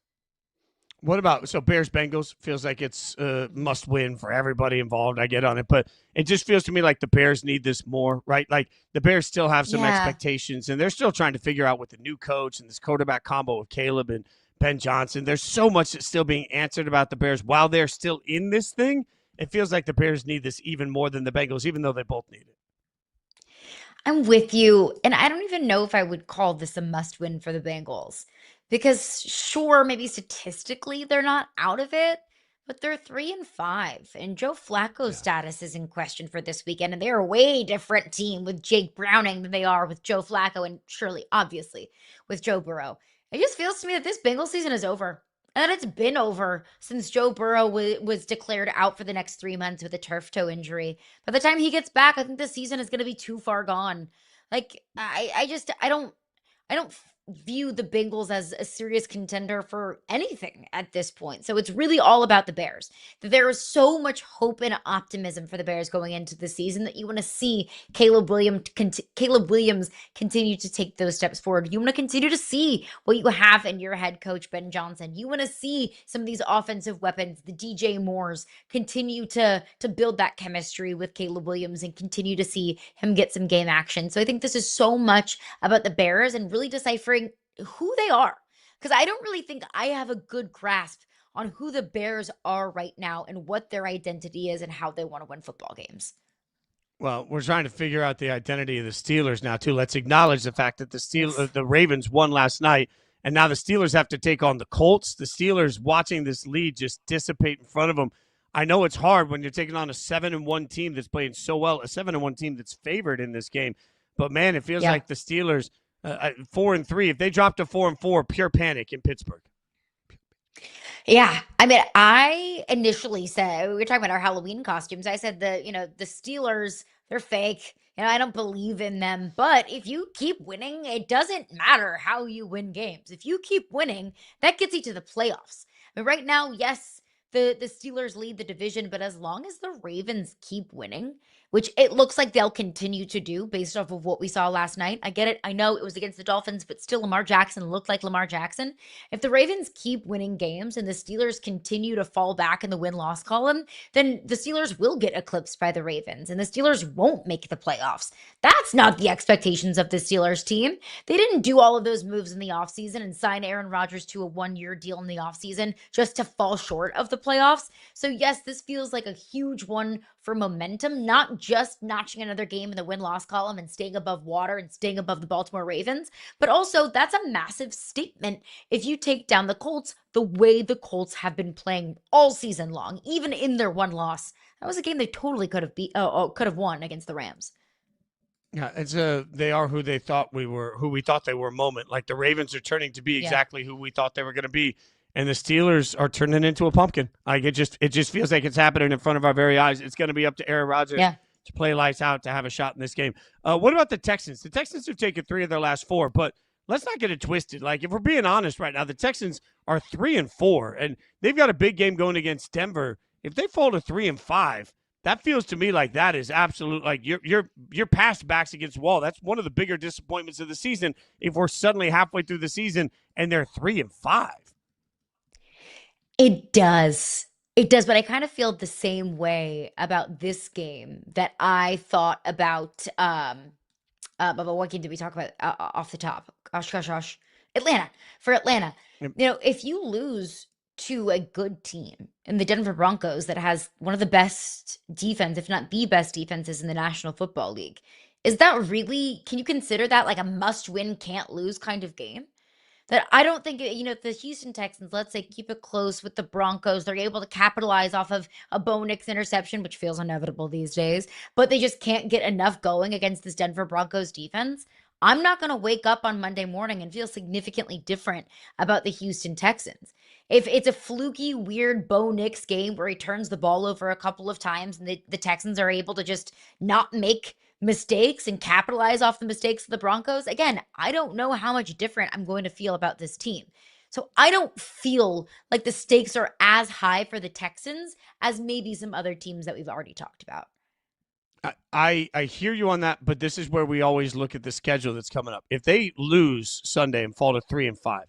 What about, so Bears Bengals feels like it's must win for everybody involved. I get on it, but it just feels to me like the Bears need this more, right? Like the Bears still have some expectations, and they're still trying to figure out with the new coach and this quarterback combo of Caleb and Ben Johnson. There's so much that's still being answered about the Bears while they're still in this thing. It feels like the Bears need this even more than the Bengals, even though they both need it. I'm with you. And I don't even know if I would call this a must win for the Bengals. Because sure, maybe statistically they're not out of it, but they're 3-5. And Joe Flacco's status is in question for this weekend. And they're a way different team with Jake Browning than they are with Joe Flacco and surely, obviously, with Joe Burrow. It just feels to me that this Bengals season is over. And that it's been over since Joe Burrow was declared out for the next 3 months with a turf toe injury. By the time he gets back, I think the season is going to be too far gone. Like, I don't view the Bengals as a serious contender for anything at this point. So it's really all about the Bears. There is so much hope and optimism for the Bears going into the season that you want to see Caleb Williams continue to take those steps forward. You want to continue to see what you have in your head coach, Ben Johnson. You want to see some of these offensive weapons, the DJ Moores, continue to build that chemistry with Caleb Williams and continue to see him get some game action. So I think this is so much about the Bears and really deciphering who they are, because I don't really think I have a good grasp on who the Bears are right now and what their identity is and how they want to win football games. Well, we're trying to figure out the identity of the Steelers now, too. Let's acknowledge the fact that the Ravens won last night, and now the Steelers have to take on the Colts. The Steelers, watching this lead just dissipate in front of them. I know it's hard when you're taking on a 7-1 team that's playing so well, a 7-1 team that's favored in this game. But, man, it feels like the Steelers – 4-3. If they drop to 4-4, pure panic in Pittsburgh. Yeah. I mean, I initially said, we were talking about our Halloween costumes. I said the Steelers, they're fake. I don't believe in them. But if you keep winning, it doesn't matter how you win games. If you keep winning, that gets you to the playoffs. I mean, right now, yes, the Steelers lead the division, but as long as the Ravens keep winning, which it looks like they'll continue to do based off of what we saw last night. I get it. I know it was against the Dolphins, but still Lamar Jackson looked like Lamar Jackson. If the Ravens keep winning games and the Steelers continue to fall back in the win-loss column, then the Steelers will get eclipsed by the Ravens and the Steelers won't make the playoffs. That's not the expectations of the Steelers team. They didn't do all of those moves in the offseason and sign Aaron Rodgers to a 1-year deal in the offseason just to fall short of the playoffs. So yes, this feels like a huge one for momentum, not just notching another game in the win-loss column and staying above water and staying above the Baltimore Ravens, but also that's a massive statement if you take down the Colts the way the Colts have been playing all season long, even in their one loss. That was a game they totally could have won against the Rams. Yeah, they are who we thought they were moment. Like the Ravens are turning to be exactly who we thought they were going to be. And the Steelers are turning into a pumpkin. Like it just feels like it's happening in front of our very eyes. It's going to be up to Aaron Rodgers to play lights out to have a shot in this game. What about the Texans? The Texans have taken 3 of their last 4, but let's not get it twisted. Like if we're being honest right now, the Texans are 3-4, and they've got a big game going against Denver. If they fall to 3-5, that feels to me like that is absolute. Like you're past backs against the wall. That's one of the bigger disappointments of the season. If we're suddenly halfway through the season and they're 3-5. It does. It does, but I kind of feel the same way about this game that I thought about what game did we talk about off the top? Gosh. Atlanta. For Atlanta. Yep. If you lose to a good team in the Denver Broncos that has one of the best defense, if not the best defenses in the National Football League, is that really, can you consider that like a must-win, can't-lose kind of game? That I don't think, the Houston Texans, let's say, keep it close with the Broncos. They're able to capitalize off of a Bo Nix interception, which feels inevitable these days, but they just can't get enough going against this Denver Broncos defense. I'm not going to wake up on Monday morning and feel significantly different about the Houston Texans. If it's a fluky, weird Bo Nix game where he turns the ball over a couple of times and the Texans are able to just not make mistakes and capitalize off the mistakes of the Broncos, again, I don't know how much different I'm going to feel about this team. So I don't feel like the stakes are as high for the Texans as maybe some other teams that we've already talked about. I hear you on that, but this is where we always look at the schedule that's coming up. If they lose Sunday and fall to 3-5,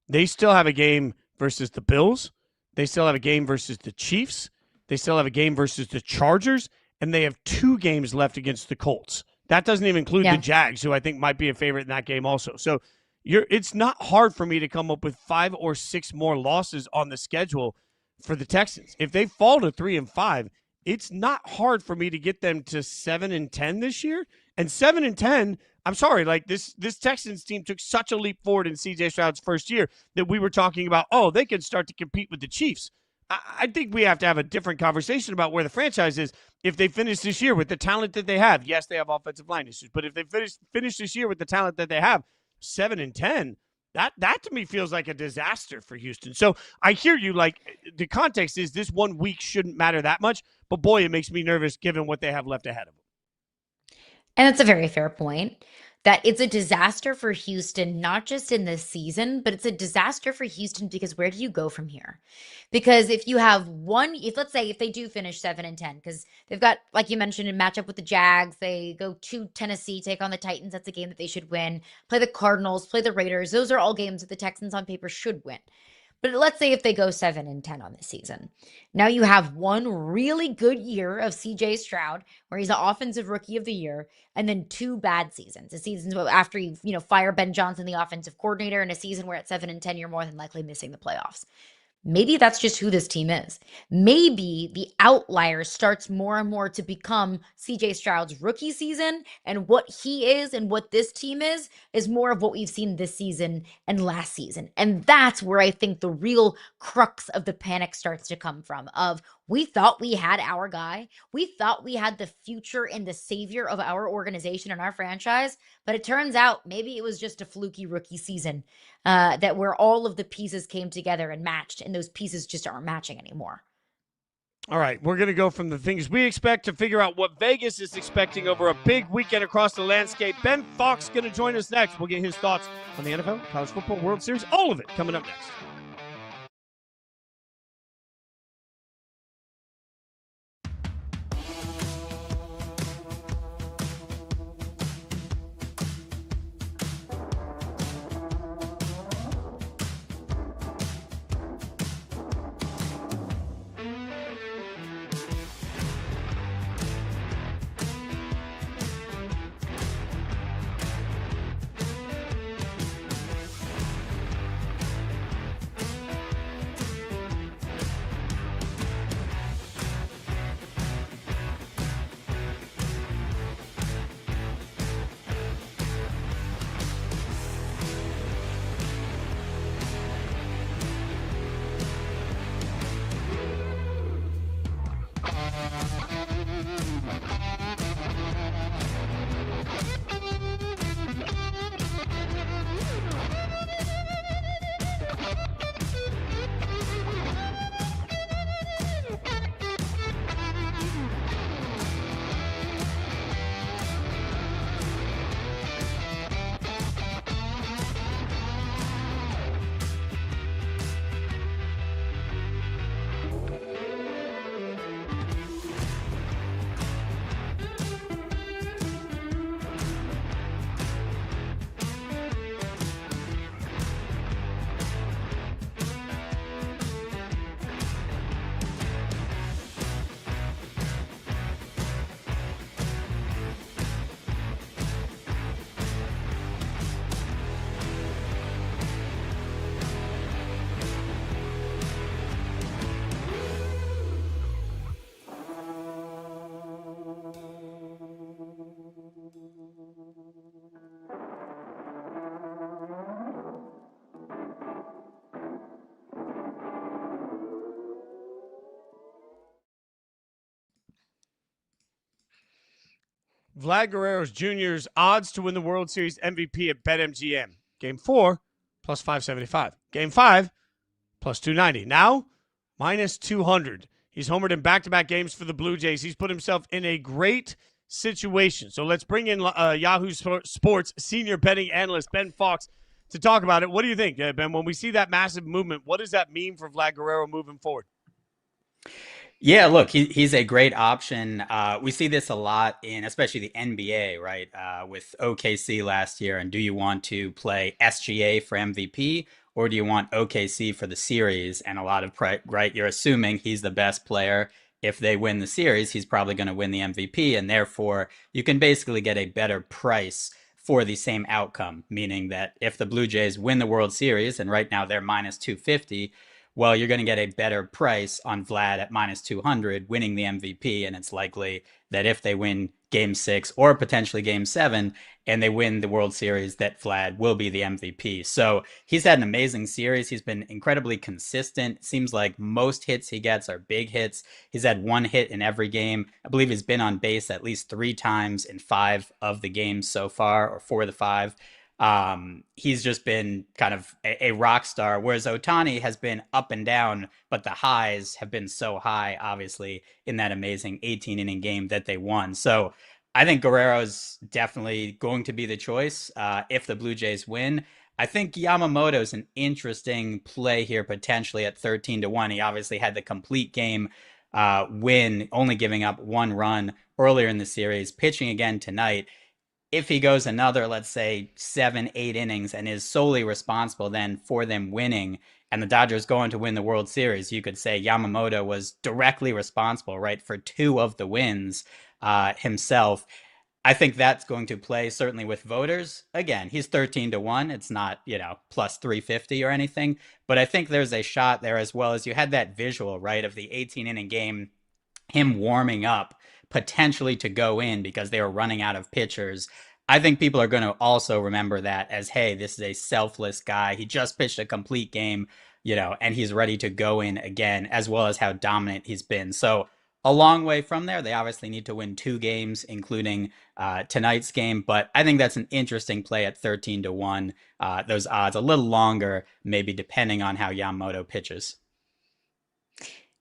they still have a game versus the Bills. They still have a game versus the Chiefs. They still have a game versus the Chargers, and they have 2 games left against the Colts. That doesn't even include the Jags, who I think might be a favorite in that game also. So it's not hard for me to come up with 5 or 6 more losses on the schedule for the Texans. If they fall to 3-5, it's not hard for me to get them to 7-10 this year. And 7-10, I'm sorry, like this Texans team took such a leap forward in CJ Stroud's first year that we were talking about, they can start to compete with the Chiefs. I think we have to have a different conversation about where the franchise is if they finish this year with the talent that they have. Yes, they have offensive line issues, but if they finish this year with the talent that they have, 7-10, that to me feels like a disaster for Houston. So I hear you. Like, the context is this 1 week shouldn't matter that much, but boy, it makes me nervous given what they have left ahead of them. And that's a very fair point, that it's a disaster for Houston, not just in this season, but it's a disaster for Houston because where do you go from here? Because if you have let's say if they do finish 7-10, because they've got, like you mentioned, a matchup with the Jags, they go to Tennessee, take on the Titans. That's a game that they should win. Play the Cardinals, play the Raiders. Those are all games that the Texans on paper should win. But let's say if they go 7-10 on this season, now you have one really good year of CJ Stroud, where he's the offensive rookie of the year, and then 2 bad seasons. A season after you fire Ben Johnson, the offensive coordinator, and a season where at 7-10 you're more than likely missing the playoffs. Maybe that's just who this team is. Maybe the outlier starts more and more to become CJ Stroud's rookie season, and what he is and what this team is more of what we've seen this season and last season. And that's where I think the real crux of the panic starts to come from, of we thought we had our guy. We thought we had the future and the savior of our organization and our franchise, but it turns out maybe it was just a fluky rookie season that where all of the pieces came together and matched, and those pieces just aren't matching anymore. All right, we're going to go from the things we expect to figure out what Vegas is expecting over a big weekend across the landscape. Ben Fawkes going to join us next. We'll get his thoughts on the NFL, college football, World Series, all of it coming up next. Vlad Guerrero Jr.'s odds to win the World Series MVP at BetMGM. Game 4, plus 575. Game 5, plus 290. Now, minus 200. He's homered in back-to-back games for the Blue Jays. He's put himself in a great situation. So let's bring in Yahoo Sports senior betting analyst Ben Fawkes to talk about it. What do you think, Ben? When we see that massive movement, what does that mean for Vlad Guerrero moving forward? Yeah, look, he's a great option. We see this a lot in, especially the NBA, right? With OKC last year. And do you want to play SGA for MVP or do you want OKC for the series? And a lot of, right, you're assuming he's the best player. If they win the series, he's probably going to win the MVP. And therefore, you can basically get a better price for the same outcome, meaning that if the Blue Jays win the World Series, and right now they're minus 250, well, you're going to get a better price on Vlad at minus 200 winning the MVP. And it's likely that if they win game 6 or potentially game 7 and they win the World Series, that Vlad will be the MVP. So he's had an amazing series. He's been incredibly consistent. It seems like most hits he gets are big hits. He's had 1 hit in every game. I believe he's been on base at least 3 times in 5 of the games so far, or 4 of the 5. He's just been kind of a rock star, whereas Ohtani has been up and down, but the highs have been so high, obviously, in that amazing 18-inning game that they won. So I think Guerrero's definitely going to be the choice if the Blue Jays win. I think Yamamoto's an interesting play here, potentially at 13-1. He obviously had the complete game win, only giving up 1 run earlier in the series, pitching again tonight. If he goes another, let's say 7, 8 innings and is solely responsible then for them winning and the Dodgers going to win the World Series, you could say Yamamoto was directly responsible, right, for 2 of the wins himself. I think that's going to play certainly with voters. Again, he's 13-1. It's not, plus 350 or anything, but I think there's a shot there, as well as you had that visual, right, of the 18-inning game, him warming up potentially to go in because they were running out of pitchers. I think people are going to also remember that as, hey, this is a selfless guy. He just pitched a complete game, and he's ready to go in again, as well as how dominant he's been. So a long way from there. They obviously need to win 2 games, including tonight's game. But I think that's an interesting play at 13-1. Those odds a little longer, maybe depending on how Yamamoto pitches.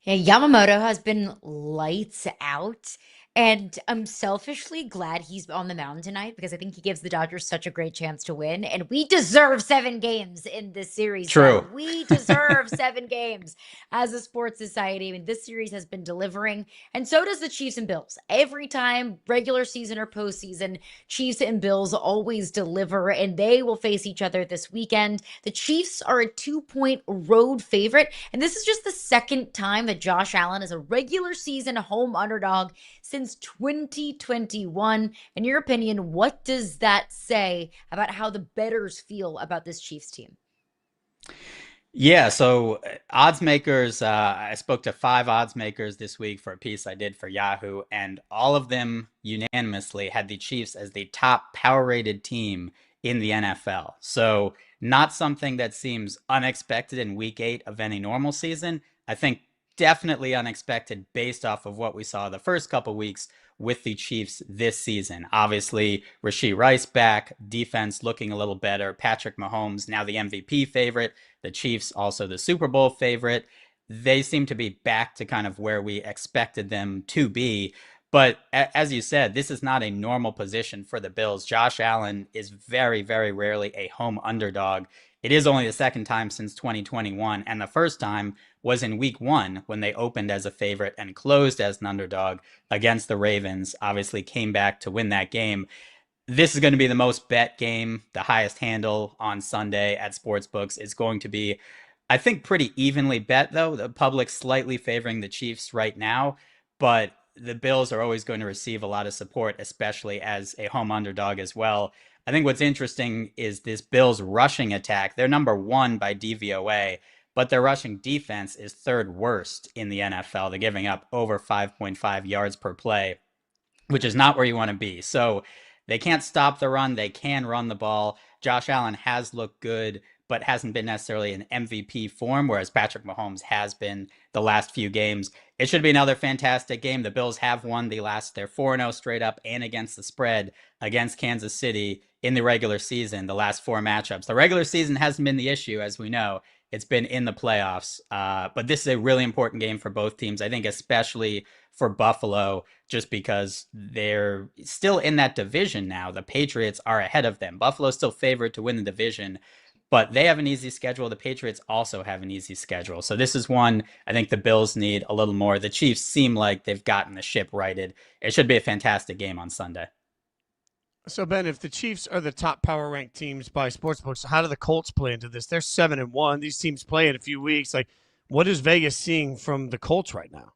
Yeah, Yamamoto has been lights out. And I'm selfishly glad he's on the mound tonight because I think he gives the Dodgers such a great chance to win. And we deserve 7 games in this series. True. So we deserve 7 games as a sports society. I mean, this series has been delivering. And so does the Chiefs and Bills. Every time, regular season or postseason, Chiefs and Bills always deliver. And they will face each other this weekend. The Chiefs are a 2-point road favorite. And this is just the second time that Josh Allen is a regular season home underdog since 2021. In your opinion, what does that say about how the bettors feel about this Chiefs team? Yeah, so odds makers, I spoke to 5 odds makers this week for a piece I did for Yahoo, and all of them unanimously had the Chiefs as the top power-rated team in the NFL. So not something that seems unexpected in week 8 of any normal season. I think definitely unexpected based off of what we saw the first couple weeks with the Chiefs this season. Obviously, Rashee Rice back, defense looking a little better. Patrick Mahomes, now the MVP favorite. The Chiefs also the Super Bowl favorite. They seem to be back to kind of where we expected them to be. But as you said, this is not a normal position for the Bills. Josh Allen is very, very rarely a home underdog. It is only the second time since 2021, and the first time was in week 1 when they opened as a favorite and closed as an underdog against the Ravens. Obviously came back to win that game. This is going to be the most bet game. The highest handle on Sunday at sportsbooks is going to be, I think, pretty evenly bet, though. The public slightly favoring the Chiefs right now, but the Bills are always going to receive a lot of support, especially as a home underdog as well. I think what's interesting is this Bills rushing attack. They're number 1 by DVOA, but their rushing defense is 3rd worst in the NFL. They're giving up over 5.5 yards per play, which is not where you want to be. So they can't stop the run. They can run the ball. Josh Allen has looked good, but hasn't been necessarily in MVP form, whereas Patrick Mahomes has been the last few games. It should be another fantastic game. The Bills have won they're 4-0 straight up and against the spread against Kansas City in the regular season, the last 4 matchups. The regular season hasn't been the issue, as we know. It's been in the playoffs. But this is a really important game for both teams, I think, especially for Buffalo, just because they're still in that division now. The Patriots are ahead of them. Buffalo's still favored to win the division, but they have an easy schedule. The Patriots also have an easy schedule. So this is one I think the Bills need a little more. The Chiefs seem like they've gotten the ship righted. It should be a fantastic game on Sunday. So Ben, if the Chiefs are the top power ranked teams by sportsbooks, how do the Colts play into this? They're 7-1. These teams play in a few weeks. Like, what is Vegas seeing from the Colts right now?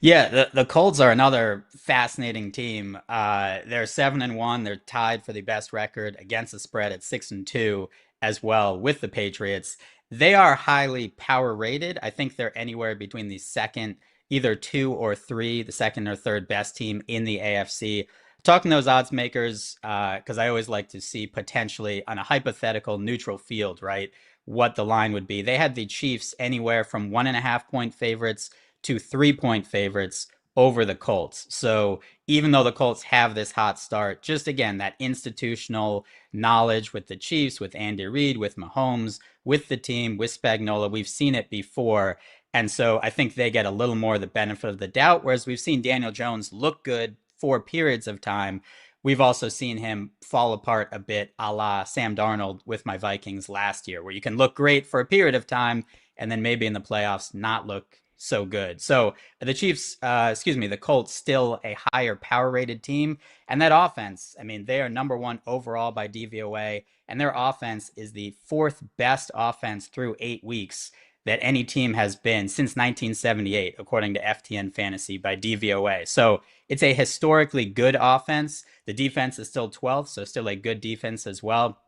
Yeah, the Colts are another fascinating team. They're 7-1. They're tied for the best record against the spread at 6-2 as well with the Patriots. They are highly power rated. I think they're anywhere between the second, either 2 or 3, the second or third best team in the AFC. Talking to those odds makers, because I always like to see potentially on a hypothetical neutral field, right, what the line would be. They had the Chiefs anywhere from 1.5-point favorites to 3-point favorites over the Colts. So even though the Colts have this hot start, just again, that institutional knowledge with the Chiefs, with Andy Reid, with Mahomes, with the team, with Spagnuolo, we've seen it before. And so I think they get a little more of the benefit of the doubt, whereas we've seen Daniel Jones look good for periods of time. We've also seen him fall apart a bit, a la Sam Darnold with my Vikings last year, where you can look great for a period of time and then maybe in the playoffs not look so good. So the Colts still a higher power rated team. And that offense, I mean, they are number 1 overall by DVOA, and their offense is the 4th best offense through 8 weeks that any team has been since 1978, according to FTN Fantasy by DVOA. So it's a historically good offense. The defense is still 12th, so still a good defense as well.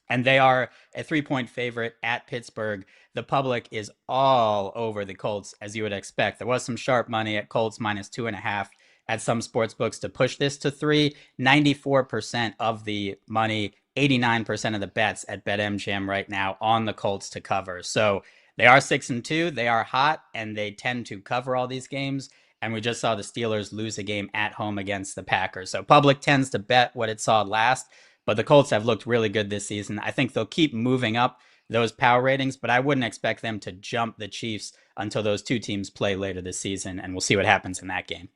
And they are a 3-point favorite at Pittsburgh. The public is all over the Colts, as you would expect. There was some sharp money at Colts -2.5 at some sports books to push this to 3. 94% of the money, 89% of the bets at BetMGM right now on the Colts to cover. So they are 6-2. They are hot, and they tend to cover all these games. And we just saw the Steelers lose a game at home against the Packers. So public tends to bet what it saw last. But the Colts have looked really good this season. I think they'll keep moving up those power ratings, but I wouldn't expect them to jump the Chiefs until those two teams play later this season, and we'll see what happens in that game.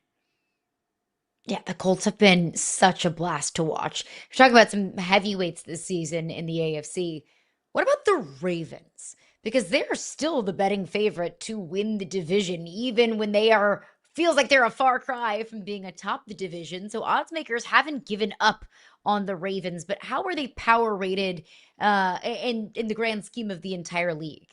Yeah, the Colts have been such a blast to watch. We're talking about some heavyweights this season in the AFC. What about the Ravens? Because they're still the betting favorite to win the division, even when feels like they're a far cry from being atop the division. So odds makers haven't given up on the Ravens, but how are they power rated in the grand scheme of the entire league?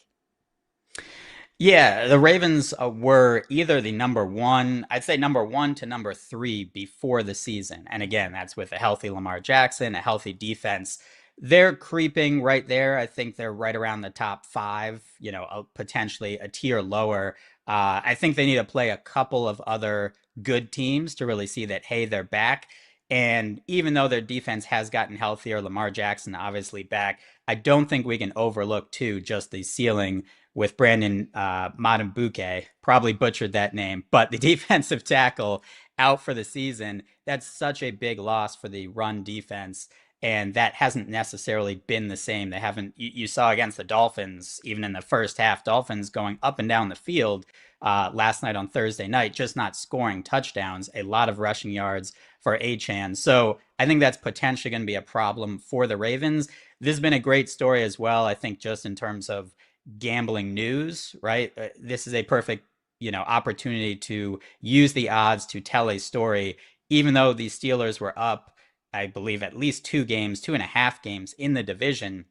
Yeah, the Ravens were either the number 1, I'd say number 1 to number 3 before the season. And again, that's with a healthy Lamar Jackson, a healthy defense. They're creeping right there. I think they're right around the top 5, potentially a tier lower. I think they need to play a couple of other good teams to really see that, hey, they're back. And even though their defense has gotten healthier, Lamar Jackson obviously back, I don't think we can overlook, too, just the ceiling with Brandon Madubuike. Probably butchered that name, but the defensive tackle out for the season. That's such a big loss for the run defense. And that hasn't necessarily been the same. They haven't, you saw against the Dolphins, even in the first half, Dolphins going up and down the field last night on Thursday night, just not scoring touchdowns, a lot of rushing yards for Achane. So I think that's potentially going to be a problem for the Ravens. This has been a great story as well, I think, just in terms of gambling news, right? This is a perfect, opportunity to use the odds to tell a story, even though the Steelers were up, I believe, at least 2.5 games in the division.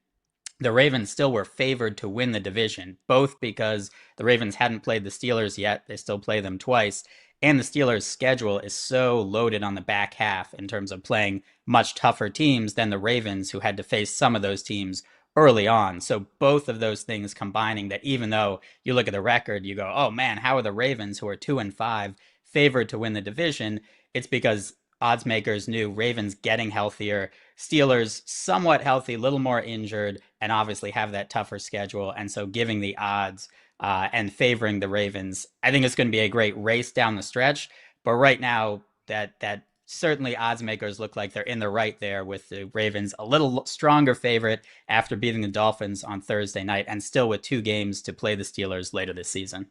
The Ravens still were favored to win the division, both because the Ravens hadn't played the Steelers yet. They still play them twice. And the Steelers' schedule is so loaded on the back half in terms of playing much tougher teams than the Ravens, who had to face some of those teams early on. So both of those things combining, that even though you look at the record, you go, oh man, how are the Ravens, who are 2-5, favored to win the division? It's because odds makers knew Ravens getting healthier, Steelers somewhat healthy, a little more injured, and obviously have that tougher schedule. And so giving the odds and favoring the Ravens, I think it's going to be a great race down the stretch. But right now, that certainly odds makers look like they're in the right there, with the Ravens a little stronger favorite after beating the Dolphins on Thursday night, and still with 2 games to play the Steelers later this season.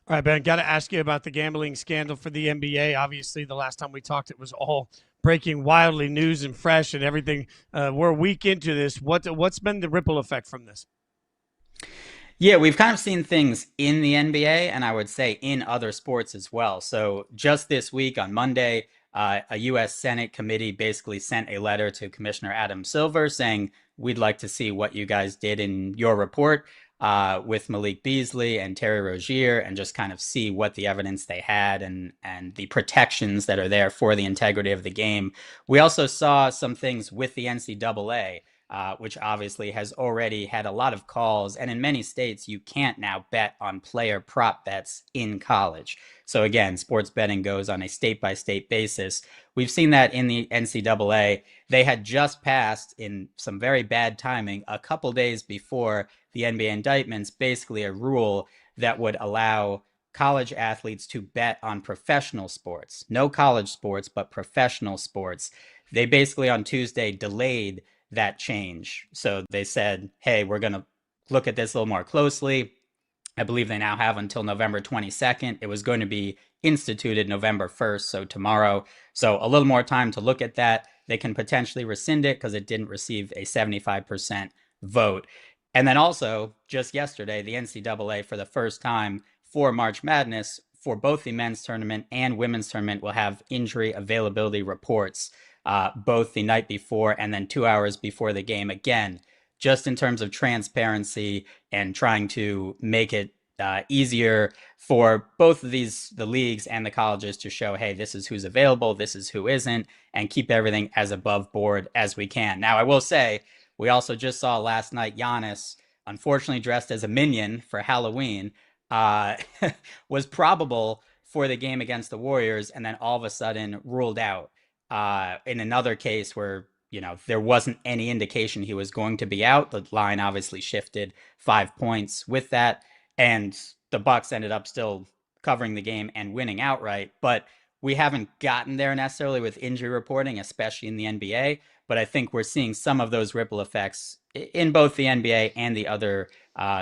All right, Ben, got to ask you about the gambling scandal for the NBA. Obviously, the last time we talked, it was all breaking wildly news and fresh and everything. We're a week into this. What's been the ripple effect from this? Yeah, we've kind of seen things in the NBA, and I would say in other sports as well. So just this week on Monday, a U.S. Senate committee basically sent a letter to Commissioner Adam Silver saying, we'd like to see what you guys did in your report with Malik Beasley and Terry Rozier, and just kind of see what the evidence they had and the protections that are there for the integrity of the game. We also saw some things with the NCAA. Which obviously has already had a lot of calls. And in many states, you can't now bet on player prop bets in college. So again, sports betting goes on a state-by-state basis. We've seen that in the NCAA. They had just passed, in some very bad timing, a couple days before the NBA indictments, basically a rule that would allow college athletes to bet on professional sports. No college sports, but professional sports. They basically on Tuesday delayed that change. So they said, hey, we're going to look at this a little more closely. I believe they now have until November 22nd. It was going to be instituted November 1st, so tomorrow. So a little more time to look at that. They can potentially rescind it because it didn't receive a 75% vote. And then also, just yesterday, the NCAA, for the first time for March Madness, for both the men's tournament and women's tournament, will have injury availability reports both the night before and then 2 hours before the game. Again, just in terms of transparency and trying to make it easier for both of these, the leagues and the colleges, to show, hey, this is who's available, this is who isn't, and keep everything as above board as we can. Now, I will say, we also just saw last night Giannis, unfortunately dressed as a minion for Halloween, was probable for the game against the Warriors, and then all of a sudden ruled out. In another case where, there wasn't any indication he was going to be out, the line obviously shifted 5 points with that, and the Bucks ended up still covering the game and winning outright. But we haven't gotten there necessarily with injury reporting, especially in the NBA. But I think we're seeing some of those ripple effects in both the NBA and the other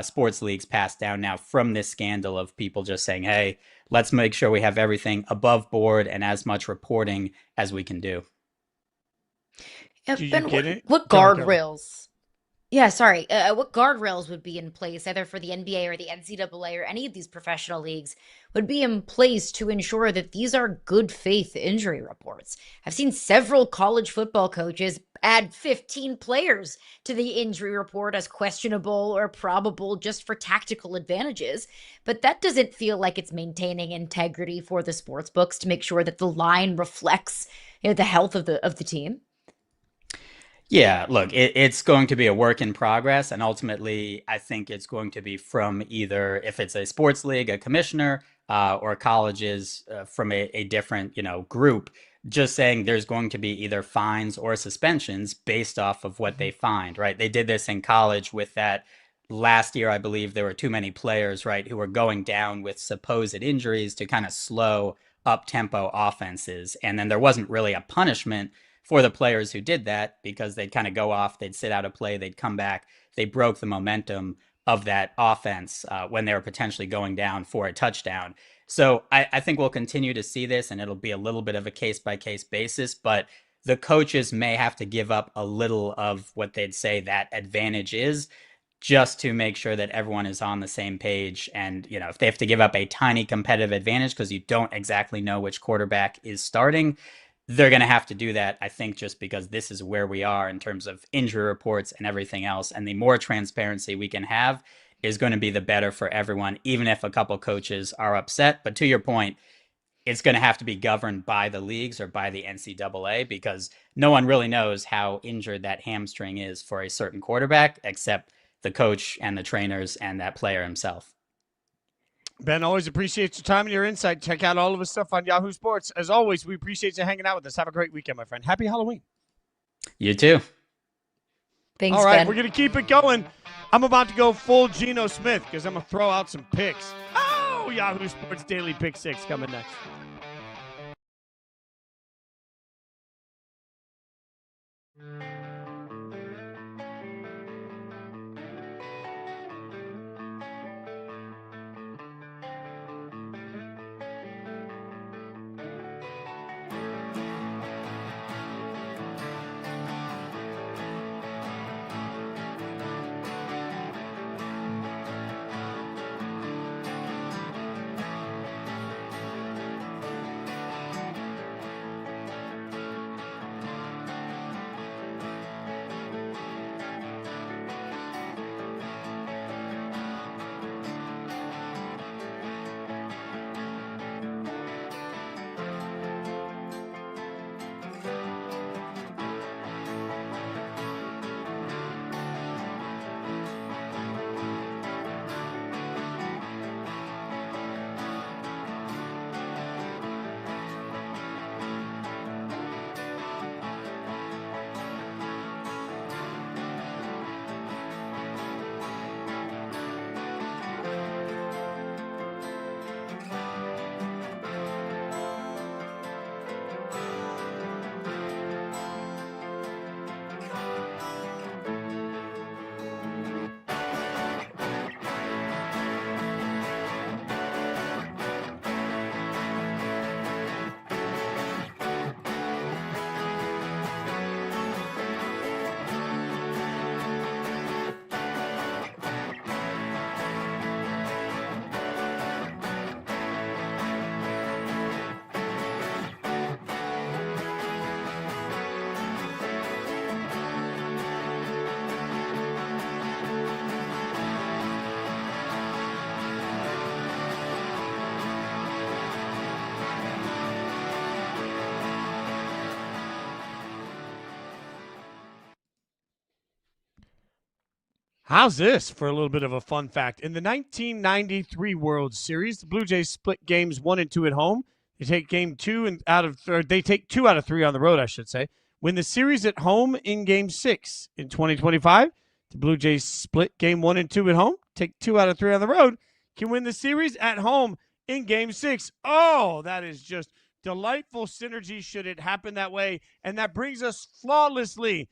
sports leagues pass down now from this scandal of people just saying, hey, let's make sure we have everything above board and as much reporting as we can do. Ben, what guardrails? Yeah, sorry. What guardrails would be in place, either for the NBA or the NCAA or any of these professional leagues, would be in place to ensure that these are good faith injury reports? I've seen several college football coaches add 15 players to the injury report as questionable or probable just for tactical advantages. But that doesn't feel like it's maintaining integrity for the sports books to make sure that the line reflects, the health of the team. Yeah, look, it's going to be a work in progress. And ultimately, I think it's going to be from either, if it's a sports league, a commissioner, or colleges from a different, group, just saying there's going to be either fines or suspensions based off of what they find, right? They did this in college with that last year. I believe there were too many players, right, who were going down with supposed injuries to kind of slow up tempo offenses. And then there wasn't really a punishment for the players who did that, because they'd kind of go off, they'd sit out a play, they'd come back, they broke the momentum of that offense when they were potentially going down for a touchdown. So I think we'll continue to see this, and it'll be a little bit of a case-by-case basis, but the coaches may have to give up a little of what they'd say that advantage is, just to make sure that everyone is on the same page. And, if they have to give up a tiny competitive advantage because you don't exactly know which quarterback is starting, they're going to have to do that, I think, just because this is where we are in terms of injury reports and everything else. And the more transparency we can have is going to be the better for everyone, even if a couple coaches are upset. But to your point, it's going to have to be governed by the leagues or by the NCAA, because no one really knows how injured that hamstring is for a certain quarterback except the coach and the trainers and that player himself. Ben, always appreciate your time and your insight. Check out all of his stuff on Yahoo Sports. As always, we appreciate you hanging out with us. Have a great weekend, my friend. Happy Halloween. You too. Thanks, All right, Ben. we're going to keep it going. I'm about to go full Geno Smith because I'm going to throw out some picks. Oh, Yahoo Sports Daily Pick 6 coming next. How's this for a little bit of a fun fact? In the 1993 World Series, the Blue Jays split games 1 and 2 at home. They take they take 2 out of 3 on the road, I should say. Win the series at home in Game 6. In 2025, the Blue Jays split game 1 and 2 at home, take 2 out of 3 on the road, can win the series at home in Game 6. Oh, that is just delightful synergy should it happen that way. And that brings us flawlessly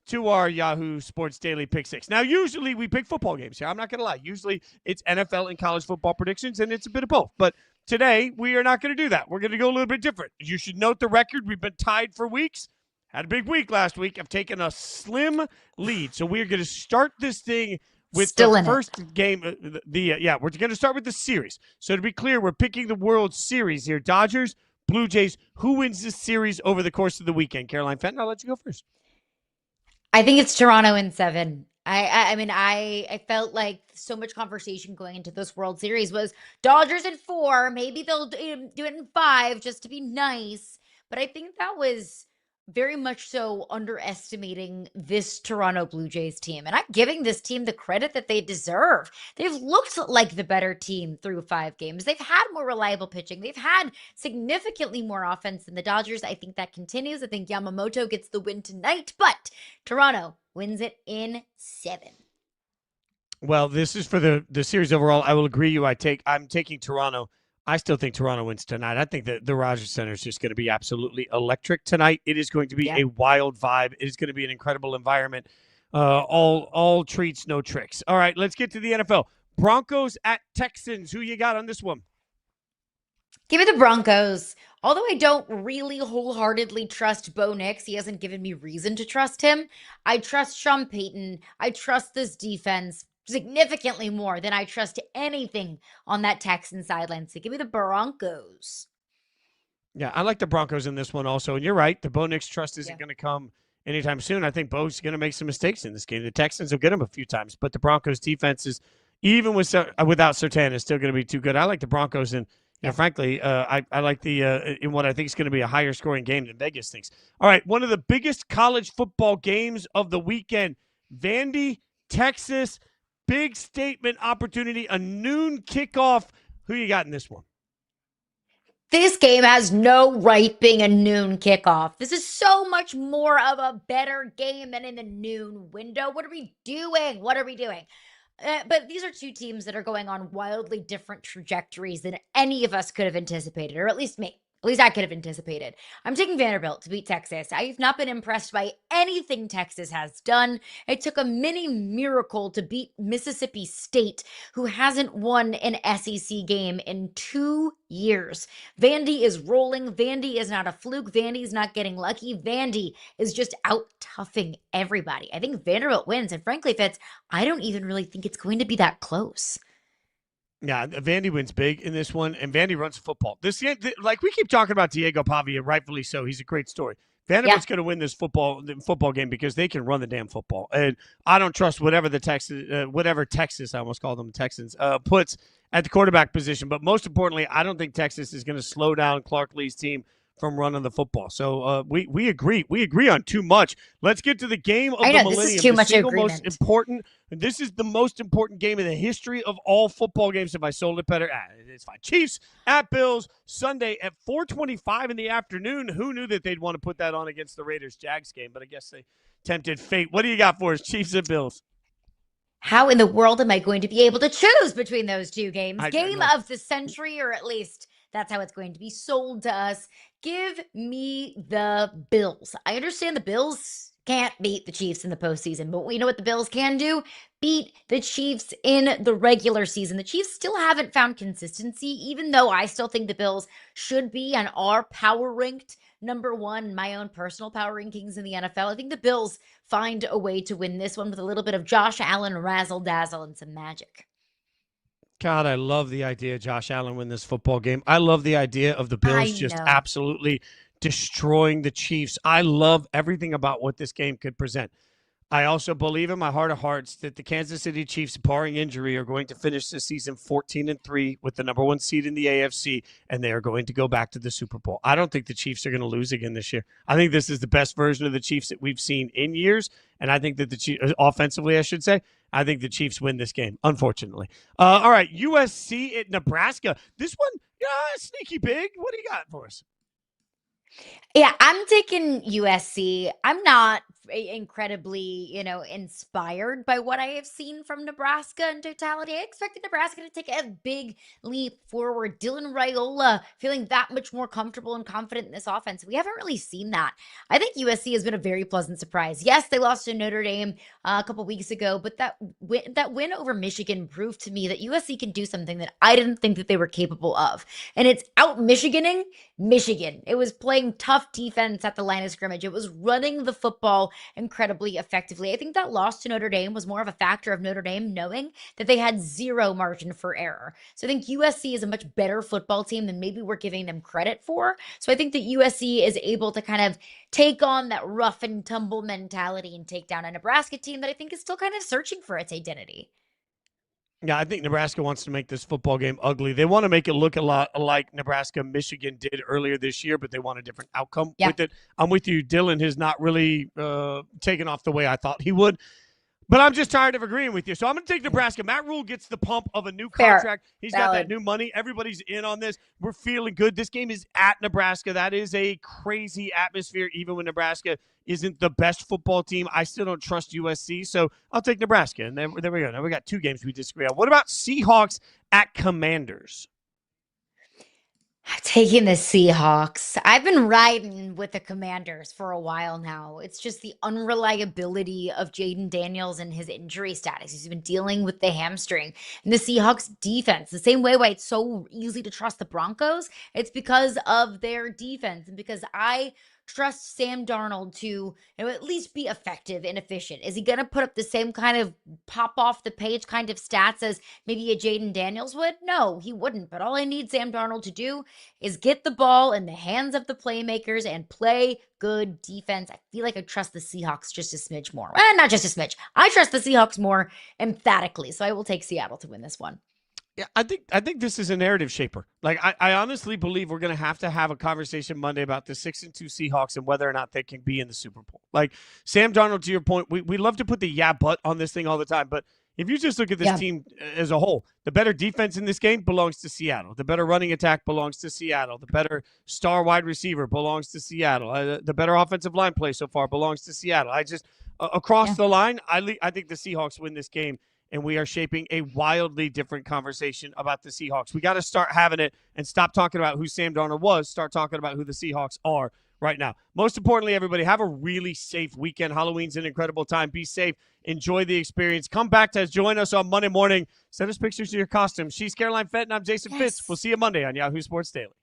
to our Yahoo Sports Daily Pick 6. Now, usually we pick football games here. I'm not going to lie. Usually it's NFL and college football predictions, and it's a bit of both. But today we are not going to do that. We're going to go a little bit different. You should note the record. We've been tied for weeks. Had a big week last week. I've taken a slim lead. So we're going to start this thing with Still the first game. We're going to start with the series. So to be clear, we're picking the World Series here. Dodgers, Blue Jays. Who wins this series over the course of the weekend? Caroline Fenton, I'll let you go first. I think it's Toronto in 7. I felt like so much conversation going into this World Series was Dodgers in 4. Maybe they'll do it in 5 just to be nice. But I think that was very much so underestimating this Toronto Blue Jays team. And I'm giving this team the credit that they deserve. They've looked like the better team through 5 games. They've had more reliable pitching. They've had significantly more offense than the Dodgers. I think that continues. I think Yamamoto gets the win tonight, but Toronto wins it in 7. Well, this is for the series overall. I will agree I'm taking Toronto. I still think Toronto wins tonight. I think that the Rogers Center is just going to be absolutely electric tonight. It is going to be a wild vibe. It is going to be an incredible environment. All treats, no tricks. All right, let's get to the NFL. Broncos at Texans. Who you got on this one? Give me the Broncos. Although I don't really wholeheartedly trust Bo Nix, he hasn't given me reason to trust him. I trust Sean Payton. I trust this defense significantly more than I trust anything on that Texan sideline. So give me the Broncos. Yeah, I like the Broncos in this one also. And you're right. The Bo Nix trust isn't going to come anytime soon. I think Bo's going to make some mistakes in this game. The Texans will get him a few times, but the Broncos defense is, even without Surtain, is still going to be too good. I like the Broncos, and frankly, I like in what I think is going to be a higher scoring game than Vegas thinks. All right, one of the biggest college football games of the weekend, Vandy, Texas. Big statement opportunity, a noon kickoff Who you got in this one? This game has no right being a noon kickoff. This is so much more of a better game than in the noon window. What are we doing? What are we doing? But these are two teams that are going on wildly different trajectories than any of us could have anticipated, or at least me. At least I could have anticipated. I'm taking Vanderbilt to beat Texas. I've not been impressed by anything Texas has done. It took a mini miracle to beat Mississippi State, who hasn't won an SEC game in 2 years. Vandy is rolling. Vandy is not a fluke. Vandy's not getting lucky. Vandy is just out toughing everybody. I think Vanderbilt wins. And frankly, Fitz, I don't even really think it's going to be that close. Yeah, Vandy wins big in this one, and Vandy runs football. Like we keep talking about Diego Pavia, rightfully so. He's a great story. Vanderbilt's going to win this football game because they can run the damn football, and I don't trust whatever Texas, I almost called them Texans, puts at the quarterback position. But most importantly, I don't think Texas is going to slow down Clark Lee's team from running the football. So we agree. We agree on too much. Let's get to the game of the millennium. This is too much agreement. This is the most important game in the history of all football games. If I sold it better, it's fine. Chiefs at Bills Sunday at 4:25 in the afternoon. Who knew that they'd want to put that on against the Raiders-Jags game? But I guess they tempted fate. What do you got for us, Chiefs and Bills? How in the world am I going to be able to choose between those two games? Game of the century, or at least that's how it's going to be sold to us. Give me the Bills. I understand the Bills can't beat the Chiefs in the postseason, but we know what the Bills can do? Beat the Chiefs in the regular season. The Chiefs still haven't found consistency, even though I still think the Bills should be and are power ranked number one in my own personal power rankings in the NFL. I think the Bills find a way to win this one with a little bit of Josh Allen razzle-dazzle and some magic. God, I love the idea of Josh Allen win this football game. I love the idea of the Bills just absolutely destroying the Chiefs. I love everything about what this game could present. I also believe in my heart of hearts that the Kansas City Chiefs, barring injury, are going to finish the season 14-3 with the number one seed in the AFC, and they are going to go back to the Super Bowl. I don't think the Chiefs are going to lose again this year. I think this is the best version of the Chiefs that we've seen in years, and I think that the Chiefs, offensively, I should say, I think the Chiefs win this game, unfortunately. All right, USC at Nebraska. This one, sneaky big. What do you got for us? Yeah, I'm taking USC. I'm not incredibly, inspired by what I have seen from Nebraska in totality. I expected Nebraska to take a big leap forward. Dylan Raiola feeling that much more comfortable and confident in this offense. We haven't really seen that. I think USC has been a very pleasant surprise. Yes, they lost to Notre Dame a couple weeks ago, but that win over Michigan proved to me that USC can do something that I didn't think that they were capable of. And it's out Michiganing Michigan. It was playing tough defense at the line of scrimmage. It was running the football incredibly effectively. I think that loss to Notre Dame was more of a factor of Notre Dame knowing that they had zero margin for error. So I think USC is a much better football team than maybe we're giving them credit for. So I think that USC is able to kind of take on that rough and tumble mentality and take down a Nebraska team that I think is still kind of searching for its identity. Yeah, I think Nebraska wants to make this football game ugly. They want to make it look a lot like Nebraska-Michigan did earlier this year, but they want a different outcome with it. I'm with you. Dylan has not really taken off the way I thought he would. But I'm just tired of agreeing with you. So I'm going to take Nebraska. Matt Rule gets the pump of a new contract. He's got that new money. Everybody's in on this. We're feeling good. This game is at Nebraska. That is a crazy atmosphere, even when Nebraska isn't the best football team. I still don't trust USC, so I'll take Nebraska. And there we go. Now we got two games we disagree on. What about Seahawks at Commanders? Taking the Seahawks. I've been riding with the Commanders for a while now. It's just the unreliability of Jaden Daniels and his injury status. He's been dealing with the hamstring. And the Seahawks defense, the same way why it's so easy to trust the Broncos, it's because of their defense and because I trust Sam Darnold to at least be effective and efficient. Is he going to put up the same kind of pop off the page kind of stats as maybe a Jaden Daniels would? No, he wouldn't. But all I need Sam Darnold to do is get the ball in the hands of the playmakers and play good defense. I feel like I trust the Seahawks just a smidge more. Not just a smidge. I trust the Seahawks more emphatically. So I will take Seattle to win this one. Yeah, I think this is a narrative shaper. Like I honestly believe we're going to have a conversation Monday about the 6-2 Seahawks and whether or not they can be in the Super Bowl. Like Sam Darnold, to your point, we love to put the but on this thing all the time, but if you just look at this team as a whole, the better defense in this game belongs to Seattle. The better running attack belongs to Seattle. The better star wide receiver belongs to Seattle. The better offensive line play so far belongs to Seattle. I just, across the line, I think the Seahawks win this game, and we are shaping a wildly different conversation about the Seahawks. We got to start having it and stop talking about who Sam Darnold was, start talking about who the Seahawks are right now. Most importantly, everybody, have a really safe weekend. Halloween's an incredible time. Be safe. Enjoy the experience. Come back to join us on Monday morning. Send us pictures of your costumes. She's Caroline Fenton. I'm Jason Fitz. We'll see you Monday on Yahoo Sports Daily.